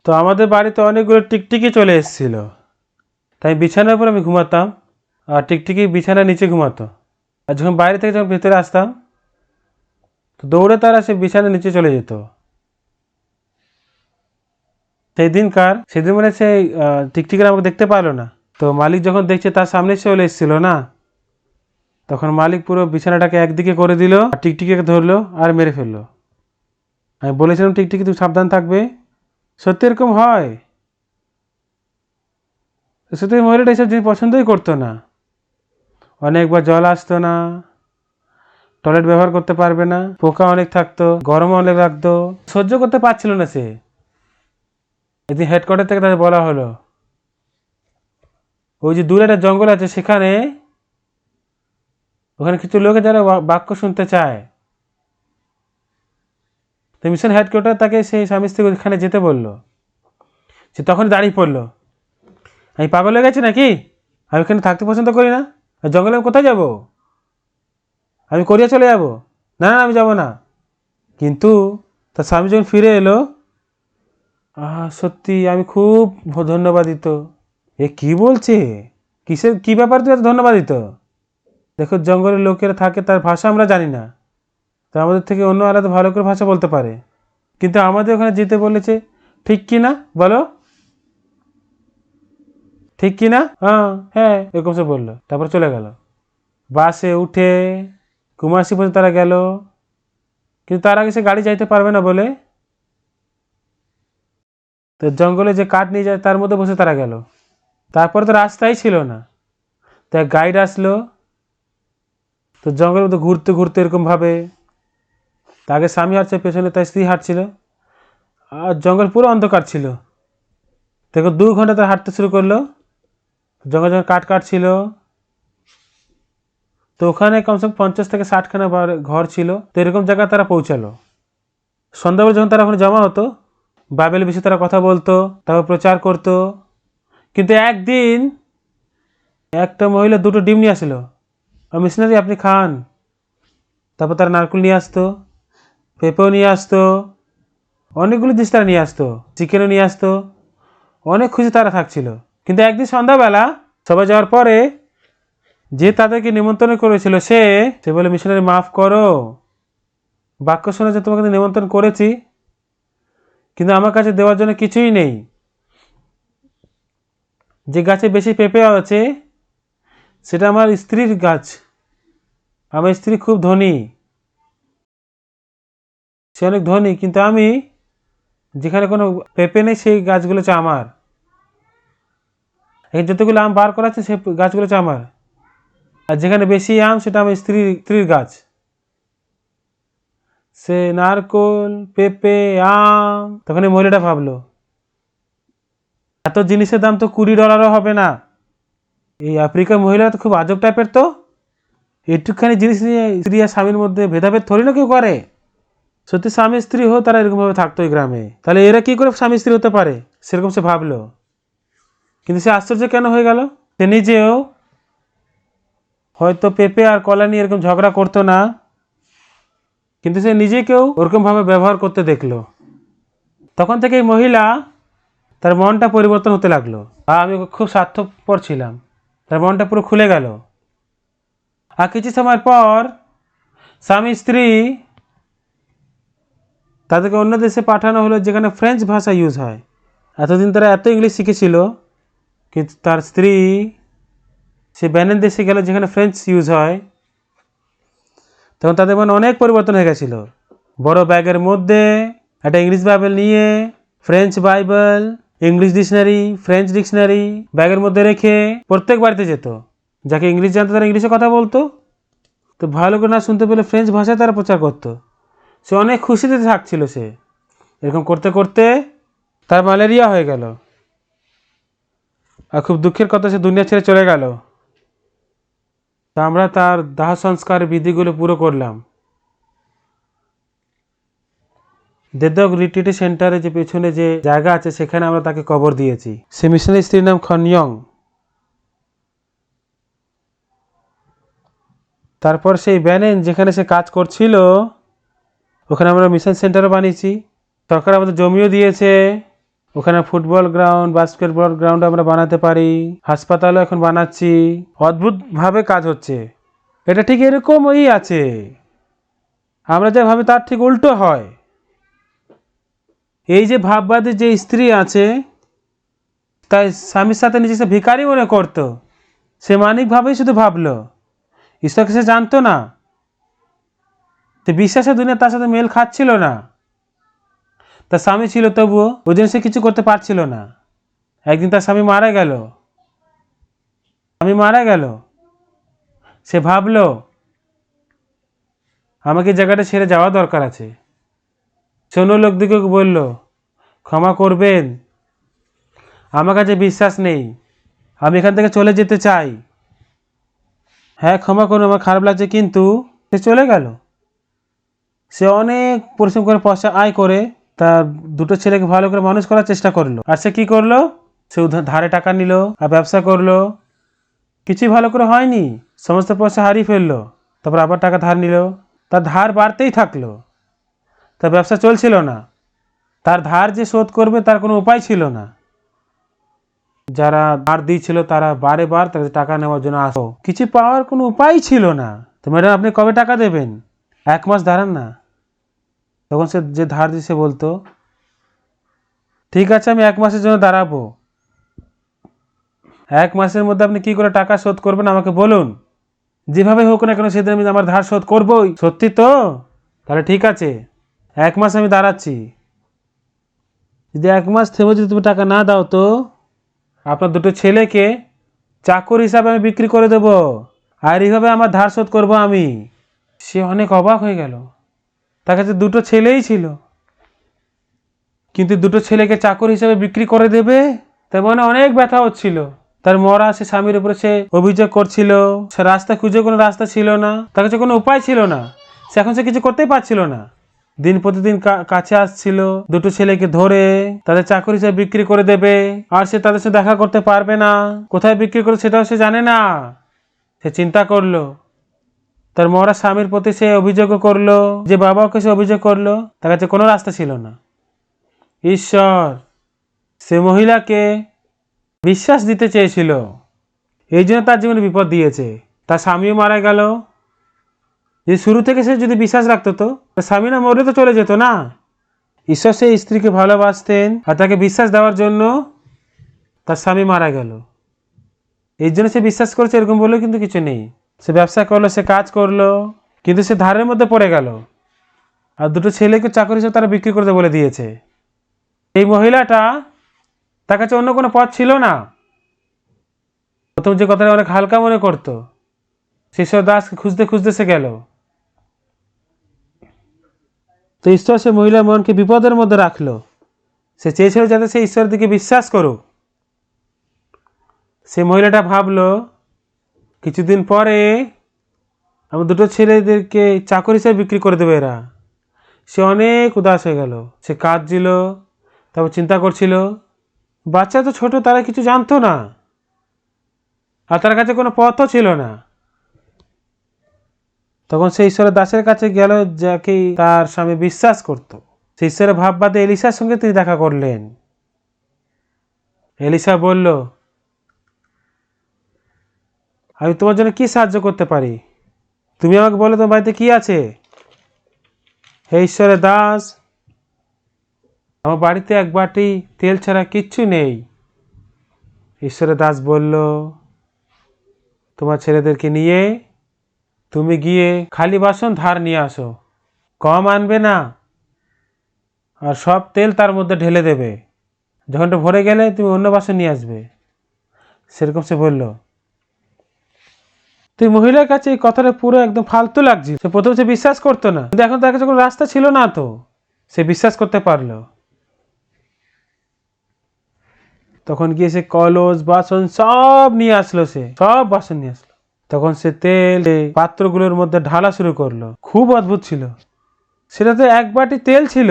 তো আমাদের বাড়িতে অনেকগুলো টিকটিকি চলে এসেছিল। তাই বিছানার উপর আমি ঘুমাতাম, আর টিকটিকি বিছানার নিচে ঘুমাতো। আর যখন বাইরে থেকে যখন ভেতরে আসতাম, তো দৌড়ে তারা সে বিছানার নিচে চলে যেত। সেদিন মানে সেই টিকটিকিরা আমাকে দেখতে পারলো না। তো মালিক যখন দেখছে তার সামনে চলে এসেছিল না, তখন মালিক পুরো বিছানাটাকে একদিকে করে দিল, আর টিকটিকিকে ধরলো আর মেরে ফেললো। আমি বলেছিলাম টিকটিকি তুমি সাবধান থাকবে। সত্যি এরকম হয়। সত্যি মহিলাটা এইসব জিনিস পছন্দই করতো না। অনেকবার জল আসতো না, টয়লেট ব্যবহার করতে পারবে না, পোকা অনেক থাকতো, গরমও অনেক লাগতো, সহ্য করতে পারছিল না সে। একদিন হেডকোয়ার্টার থেকে তাদের বলা হলো, ওই যে দূরে একটা জঙ্গল আছে সেখানে, ওখানে কিছু লোকে যারা বাক্য শুনতে চায়। তো মিশন হেডকোয়ার্টার তাকে সেই স্বামী স্ত্রী ওখানে যেতে বললো। সে তখন দাঁড়িয়ে পড়লো, আমি পাগল হয়ে গেছি নাকি? আমি এখানে থাকতে পছন্দ করি না, জঙ্গলে আমি কোথায় যাব? আমি কোরিয়া চলে যাব? না না, আমি যাব না। কিন্তু তার স্বামী যখন ফিরে এলো, সত্যি আমি খুব ধন্যবাদিত। এ কি বলছে, কি ব্যাপার তুই এত ধন্যবাদিত? দেখো জঙ্গলের লোকেরা থাকে, তার ভাষা আমরা জানি না, তো আমাদের থেকে অন্য আলাদা ভালো করে ভাষা বলতে পারে, কিন্তু আমাদের ওখানে যেতে বলেছে। ঠিক কি না বলো? ঠিক কি না? হ্যাঁ, এরকম সে বললো, তারপর চলে গেল। বাসে উঠে কুমাসী পর্যন্ত তারা গেল, কিন্তু তার আগে সে গাড়ি যাইতে পারবে না বলে, তো জঙ্গলে যে কাঠ নিয়ে যায় তার মধ্যে বসে তারা গেল। তারপরে তো রাস্তাই ছিল না, তাই গাইড আসলো। তো জঙ্গলের মধ্যে ঘুরতে ঘুরতে এরকমভাবে, তাকে স্বামী হাঁটছে, পেছনে তার স্ত্রী হাঁটছিল, আর জঙ্গল পুরো অন্ধকার ছিল। দেখো 2 ঘন্টা তারা হাঁটতে শুরু করলো, জঙ্গল যখন কাঠ কাটছিল। তো ওখানে কমসে কম 50 থেকে 60খানা ঘর ছিল। তো এরকম জায়গায় তারা পৌঁছালো। সন্ধ্যাবেলা যখন তারা ওখানে জমা হতো, বাইবেলের বিষয়ে তারা কথা বলতো, তারপর প্রচার করতো। কিন্তু একদিন একটা মহিলা 2টো ডিম নিয়ে আসলো, মিশনারি আপনি খান। তারপর তারা নারকেল নিয়ে আসতো, পেঁপেও নিয়ে আসতো, অনেকগুলো জিনিস তারা নিয়ে আসতো, চিকেনও নিয়ে আসতো। অনেক খুশি তারা থাকছিল। কিন্তু একদিন সন্ধ্যাবেলা সবাই যাওয়ার পরে, যে তাদেরকে নিমন্ত্রণ করেছিল সে সে বলে, মিশনারি মাফ করো, বাক্য শুনে যে তোমাকে নিমন্ত্রণ করেছি, কিন্তু আমার কাছে দেওয়ার জন্য কিছুই নেই। যে গাছে বেশি পেঁপে আছে সেটা আমার স্ত্রীর গাছ। আমার স্ত্রী খুব ধনী, সে অনেক ধনী, কিন্তু আমি যেখানে কোনো পেঁপে নেই সেই গাছগুলো হচ্ছে আমার। এই যতগুলো আম বার করা আছে সে গাছগুলো হচ্ছে আমার, আর যেখানে বেশি আম সেটা আমার স্ত্রীর গাছ। সে নারকোল, পেঁপে, আম। তখন এই মহিলাটা ভাবলো এত জিনিসের দাম তো $20 হবে না। এই আফ্রিকার মহিলা তো খুব আজব টাইপের, তো একটুখানি জিনিস নিয়ে স্ত্রী আর স্বামীর মধ্যে ভেদাভেদ থরি না কেউ করে। সত্যি স্বামী স্ত্রী হো তারা এরকম ভাবে থাকতো এই গ্রামে, তাহলে এরা কি করে স্বামী স্ত্রী হতে পারে, সেরকম সে ভাবলো। কিন্তু সে আশ্চর্য কেন হয়ে গেল, সে নিজেও হয়তো পেঁপে আর কলা নিয়ে এরকম ঝগড়া করতো না, কিন্তু সে নিজেকেও ওরকম ভাবে ব্যবহার করতে দেখলো। তখন থেকে এই মহিলা তার মনটা পরিবর্তন হতে লাগলো। আমি খুব স্বার্থপর ছিলাম, তার মনটা পুরো খুলে গেল। আর কিছু সময় পর স্বামী স্ত্রী তাদেরকে অন্য দেশে পাঠানো হলো যেখানে ফ্রেঞ্চ ভাষা ইউজ হয়। এতদিন তারা এত ইংলিশ শিখেছিল, কিন্তু তার স্ত্রী সে বেনিন দেশে গেল যেখানে ফ্রেঞ্চ ইউজ হয়। তখন তাদের মনে অনেক পরিবর্তন হয়ে গেছিলো। বড় ব্যাগের মধ্যে একটা ইংলিশ বাইবেল নিয়ে French Bible, English dictionary, French dictionary ব্যাগের মধ্যে রেখে প্রত্যেক বাড়িতে যেত। যাকে ইংলিশ জানতো তারা ইংলিশে কথা বলতো, তো ভালো করে না শুনতে পেলে ফ্রেঞ্চ ভাষায় তারা প্রচার করতো। সে অনেক খুশিতে থাকছিল। সে এরকম করতে করতে তার ম্যালেরিয়া হয়ে গেল, আর খুব দুঃখের কথা সে দুনিয়া ছেড়ে চলে গেল। তা আমরা তার দাহ সংস্কারের বিধিগুলো পুরো করলাম। দেদক রিট্রিট সেন্টারে যে পেছনে যে জায়গা আছে সেখানে আমরা তাকে কবর দিয়েছি। সে মিশনারি স্ত্রীর নাম খনিয়ং। তারপর সেই বেনিন যেখানে সে কাজ করছিল ওখানে আমরা মিশন সেন্টারও বানিয়েছি। সরকার আমাদের জমিও দিয়েছে, ওখানে ফুটবল গ্রাউন্ড, বাস্কেটবল গ্রাউন্ড আমরা বানাতে পারি। হাসপাতালও এখন বানাচ্ছি। অদ্ভুতভাবে কাজ হচ্ছে। এটা ঠিক এরকমই আছে, আমরা যা ভাবি তার ঠিক উল্টো হয়। এই যে ভাববাদী যে স্ত্রী আছে তাই স্বামীর সাথে নিজেকে ভিখারি মনে করতো, সে মানবিকভাবেই শুধু ভাবলো, ঈশ্বরকে সে জানতো না। তো বিশ্বাসের দুনিয়া তার সাথে মেল খাচ্ছিল না। তার স্বামী ছিল তবুও ওই জন্য সে কিছু করতে পারছিল না। একদিন তার স্বামী মারা গেল। সে ভাবলো আমাকে জায়গাটা ছেড়ে যাওয়া দরকার আছে। সে অন্য লোকদিকে বলল, ক্ষমা করবেন, আমার কাছে বিশ্বাস নেই, আমি এখান থেকে চলে যেতে চাই। হ্যাঁ ক্ষমা করুন, আমার খারাপ লাগছে। কিন্তু সে চলে গেল। সে অনেক পরিশ্রম করে পয়সা আয় করে তার দুটো ছেলেকে ভালো করে মানুষ করার চেষ্টা করলো। আর সে কি করলো, সে ধারে টাকা নিল আর ব্যবসা করলো। কিছুই ভালো করে হয়নি, সমস্ত পয়সা হারিয়ে ফেললো। তারপর আবার টাকা ধার নিল, তার ধার বাড়তেই থাকলো, তার ব্যবসা চলছিল না। তার ধার যে শোধ করবে তার কোনো উপায় ছিল না। যারা ধার দিয়েছিল তারা বারে বার তাদের টাকা নেওয়ার জন্য আসো, কিছু পাওয়ার কোনো উপায় ছিল না। তো ম্যাডাম আপনি কবে টাকা দেবেন, 1 মাস দাঁড়ান না। তখন সে যে ধার দিয়ে সে বলতো, ঠিক আছে আমি 1 মাসের জন্য দাঁড়াবো। 1 মাসের মধ্যে আপনি কি করে টাকা শোধ করবেন আমাকে বলুন, যেভাবে হোক না কেন সেদিন আমি আমার ধার শোধ করবোই। সত্যি তো? তাহলে ঠিক আছে, 1 মাস আমি দাঁড়াচ্ছি। যদি 1 মাস থেমে যদি তুমি টাকা না দাও তো আপনার দুটো ছেলেকে চাকর হিসাবে আমি বিক্রি করে দেব, আর এইভাবে আমার ধার শোধ করবো আমি। সে অনেক অবাক হয়ে গেল। তার কাছে দুটো ছেলেই ছিল, কিন্তু দুটো ছেলেকে চাকর হিসাবে বিক্রি করে দেবে, তার মনে অনেক ব্যথা হচ্ছিল। তার মরা সে স্বামীর উপরে সে অভিযোগ করছিল। সে রাস্তা খুঁজে কোনো রাস্তা ছিল না, তার কাছে কোনো উপায় ছিল না। সে এখন সে কিছু করতেই পারছিল না। দিন প্রতিদিন কাছে আসছিল দুটো ছেলেকে ধরে তাদের চাকর হিসেবে বিক্রি করে দেবে, আর সে তাদের সাথে দেখা করতে পারবে না। কোথায় বিক্রি করে সেটাও সে জানে না। সে চিন্তা করলো, তার মরা স্বামীর প্রতি সে অভিযোগও করলো, যে বাবাকে সে অভিযোগ করলো, তার কাছে কোনো রাস্তা ছিল না। ঈশ্বর সে মহিলাকে বিশ্বাস দিতে চেয়েছিল, এই জন্য তার জীবনে বিপদ দিয়েছে। তার স্বামীও মারা গেল। যে শুরু থেকে সে যদি বিশ্বাস রাখতো তো তার স্বামী না মরে তো চলে যেত না। ঈশ্বর সেই স্ত্রীকে ভালোবাসতেন, আর তাকে বিশ্বাস দেওয়ার জন্য তার স্বামী মারা গেল। এই জন্য সে বিশ্বাস করেছে এরকম বলেও কিন্তু কিছু নেই। সে ব্যবসা করলো, সে কাজ করলো, কিন্তু সে ধারের মধ্যে পড়ে গেল। আর দুটো ছেলেকে চাকরি হিসেবে তারা বিক্রি করতে বলে দিয়েছে। এই মহিলাটা, তার কাছে অন্য কোনো পথ ছিল না। প্রথম যে কথাটা অনেক হালকা মনে করতো, সে ঈশ্বর দাসকে খুঁজতে খুঁজতে সে গেল। তো ঈশ্বর সে মহিলার মনকে বিপদের মধ্যে রাখলো। সে চেয়েছিল যাতে সে ঈশ্বরের দিকে বিশ্বাস করুক। সে মহিলাটা ভাবলো কিছুদিন পরে আমার দুটো ছেলেদেরকে চাকর হিসেবে বিক্রি করে দেবে এরা। সে অনেক উদাস হয়ে গেল। সে কাঁদছিল, তারপর চিন্তা করছিল। বাচ্চা তো ছোট, তারা কিছু জানতো না, আর তার কাছে কোনো পথও ছিল না। তখন সে ঈশ্বরের দাসের কাছে গেল, যাকে তার স্বামী বিশ্বাস করত। সে ঈশ্বরের ভাববাদে এলিসার সঙ্গে তিনি দেখা করলেন। এলিসা বলল, আমি তোমার জন্য কি সাহায্য করতে পারি? তুমি আমাকে বলো তোমার বাড়িতে কি আছে? হে ঈশ্বরের দাস, আমার বাড়িতে এক বাটি তেল ছাড়া কিচ্ছু নেই। ঈশ্বরের দাস বলল, তোমার ছেলেদেরকে নিয়ে তুমি গিয়ে খালি বাসন ধার নিয়ে আসো, কম আনবে না, আর সব তেল তার মধ্যে ঢেলে দেবে। যখনটা ভরে গেলে তুমি অন্য বাসন নিয়ে আসবে। সেরকম সে বলল। তুই মহিলার কাছে এই কথাটা পুরো একদম ফালতু লাগছে। সে প্রথমে সে বিশ্বাস করতো না, কিন্তু এখন তার কাছে কোনো রাস্তা ছিল না, তো সে বিশ্বাস করতে পারলো। তখন গিয়ে সে কলস বাসন সব নিয়ে আসলো, সে সব বাসন নিয়ে আসলো। তখন সে তেল পাত্রগুলোর মধ্যে ঢালা শুরু করলো। খুব অদ্ভুত ছিল, সেটা তো এক বাটি তেল ছিল।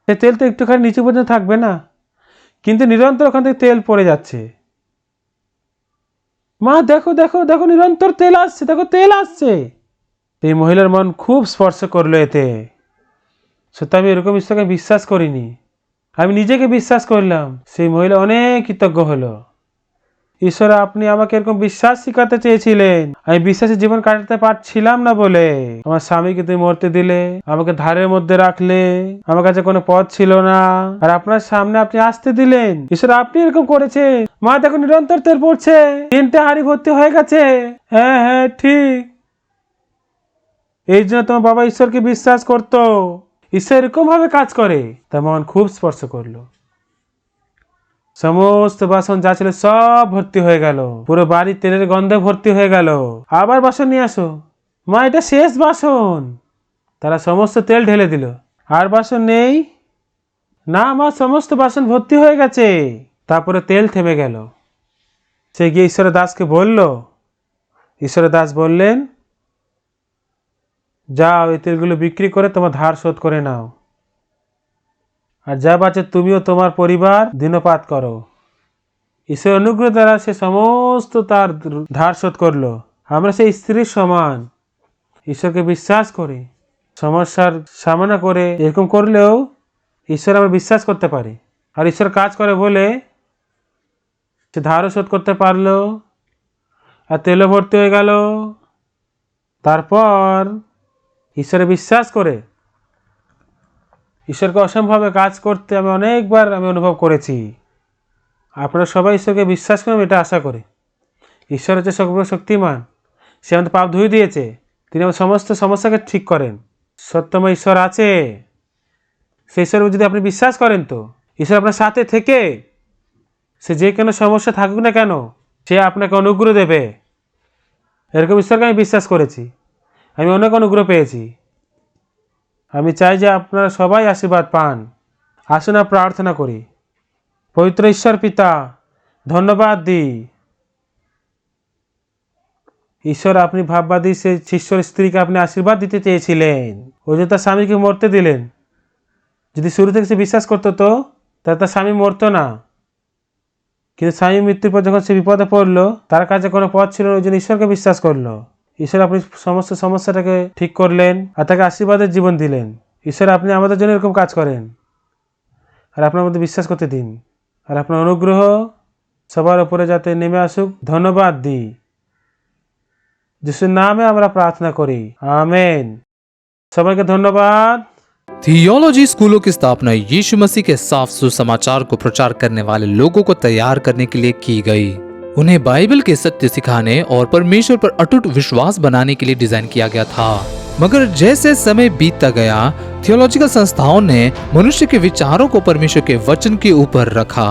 সে তেল তো একটুখানি নিচু পর্যন্ত থাকবে না, কিন্তু নিরন্তর ওখান থেকে তেল পড়ে যাচ্ছে। মা দেখো দেখো দেখো, নিরন্তর তেল আসছে, দেখো তেল আসছে। এই মহিলার মন খুব স্পর্শ করলো এতে। সত্যি আমি এরকম ঈশ্বরকে বিশ্বাস করিনি, আমি নিজেকে বিশ্বাস করলাম। সেই মহিলা অনেক কৃতজ্ঞ হলো। ঈশ্বর, আপনি আমাকে এরকম বিশ্বাস শিখাতে চেয়েছিলেন, আমি বিশ্বাসী জীবন কাটাতে পারছিলাম না বলে আমার স্বামীকে তুমি মরতে দিলে, আমাকে ধারের মধ্যে রাখলে, আমার কাছে কোনো পথ ছিল না, আর আপনার সামনে আপনি আসতে দিলেন। ঈশ্বর, আপনি এরকম করেছেন। মা দেখো নিরন্তর তেল পড়ছে, 3টে হাঁড়ি ভর্তি হয়ে গেছে। হ্যাঁ হ্যাঁ ঠিক, এই জন্য তোমার বাবা ঈশ্বরকে বিশ্বাস করতো। ঈশ্বর এরকম ভাবে কাজ করে। তার মন খুব স্পর্শ করলো। সমস্ত বাসন যা ছিল সব ভর্তি হয়ে গেল, পুরো বাড়ি তেলের গন্ধে ভর্তি হয়ে গেল। আবার বাসন নিয়ে আসো মা, এটা শেষ বাসন। তারা সমস্ত তেল ঢেলে দিল। আর বাসন নেই না মা, সমস্ত বাসন ভর্তি হয়ে গেছে। তারপরে তেল থেমে গেল। সে গিয়ে ঈশ্বরের দাসকে বলল। ঈশ্বরের দাস বললেন, যাও এই তেলগুলো বিক্রি করে তোমার ধার শোধ করে নাও, আর যা বাঁচে তুমিও তোমার পরিবার দিনপাত করো। ঈশ্বর অনুগ্রহ দ্বারা সে সমস্ত তার ধার শোধ করলো। আমরা সেই স্ত্রীর সমান, ঈশ্বরকে বিশ্বাস করি, সমস্যার সামনা করে এরকম করলেও ঈশ্বর আমরা বিশ্বাস করতে পারি। আর ঈশ্বর কাজ করে বলে সে ধারও শোধ করতে পারলো, আর তেলও ভর্তি হয়ে গেল। তারপর ঈশ্বরে বিশ্বাস করে ঈশ্বরকে অসম্ভবে কাজ করতে আমি অনেকবার অনুভব করেছি। আপনারা সবাই ঈশ্বরকে বিশ্বাস করেন, এটা আশা করি। ঈশ্বর হচ্ছে সর্বশক্তিমান, সে আমাদের পাপ ধুয়ে দিয়েছে, তিনি আমার সমস্ত সমস্যাকে ঠিক করেন। সত্যময় ঈশ্বর আছে, সেই ঈশ্বর যদি আপনি বিশ্বাস করেন, তো ঈশ্বর আপনার সাথে থেকে সে যে কোনো সমস্যা থাকুক না কেন, সে আপনাকে অনুগ্রহ দেবে। এরকম ঈশ্বরকে আমি বিশ্বাস করেছি, আমি অনেক অনুগ্রহ পেয়েছি। আমি চাই যে আপনারা সবাই আশীর্বাদ পান। আসুন না প্রার্থনা করি। পবিত্র ঈশ্বর পিতা, ধন্যবাদ দিই। ঈশ্বর, আপনি ভাববাদী সে শিষ্যর স্ত্রীকে আপনি আশীর্বাদ দিতে চেয়েছিলেন, ওই যে তার স্বামীকে মরতে দিলেন। যদি শুরু থেকে সে বিশ্বাস করতো, তো তাহলে তার স্বামী মরতো না। কিন্তু স্বামী মৃত্যুর পর যখন সে বিপদে পড়লো, তার কাছে কোনো পথ ছিল না, ওই জন্য ঈশ্বরকে বিশ্বাস করলো। ঈশ্বর, আপনি সমস্ত সমস্যাটাকে ঠিক করলেন আর তাকে আশীর্বাদের জীবন দিলেন। ঈশ্বর, আপনি আমাদের জন্য এরকম কাজ করেন, আর আপনার মধ্যে বিশ্বাস করতে দিন, আর আপনার অনুগ্রহ সবার উপরে যাতে নেমে আসুক। ধন্যবাদ দিই। যিশুর নামে আমরা প্রার্থনা করি, আমেন। সবাইকে ধন্যবাদ। थियोलॉजी स्कूलों की स्थापना यीशु मसीह के साफ सुसमाचार को प्रचार करने वाले लोगों को तैयार करने के लिए की गई। उन्हें बाइबल के सत्य सिखाने और परमेश्वर पर अटूट विश्वास बनाने के लिए डिजाइन किया गया था। मगर जैसे समय बीतता गया, थियोलॉजिकल संस्थाओं ने मनुष्य के विचारों को परमेश्वर के वचन के ऊपर रखा।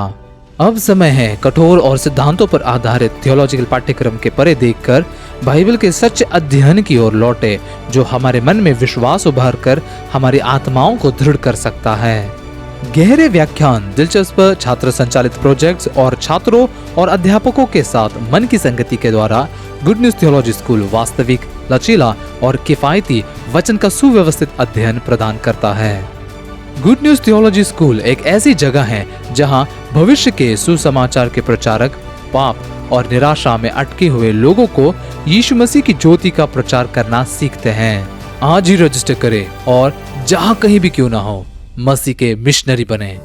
अब समय है कठोर और सिद्धांतों पर आधारित थियोलॉजिकल पाठ्यक्रम के परे देखकर बाइबल के सच्चे अध्ययन की ओर लौटे, जो हमारे मन में विश्वास उभार कर हमारी आत्माओं को दृढ़ कर सकता है। गहरे व्याख्यान, दिलचस्प छात्र संचालित प्रोजेक्ट्स और छात्रों और अध्यापकों के साथ मन की संगति के द्वारा गुड न्यूज थियोलॉजी स्कूल वास्तविक, लचीला और किफायती वचन का सुव्यवस्थित अध्ययन प्रदान करता है। गुड न्यूज थियोलॉजी स्कूल एक ऐसी जगह है जहां भविष्य के सुसमाचार के प्रचारक पाप और निराशा में अटके हुए लोगों को यीशु मसीह की ज्योति का प्रचार करना सीखते हैं। आज ही रजिस्टर करें और जहां कहीं भी क्यों ना हो, मसीह के मिशनरी बने।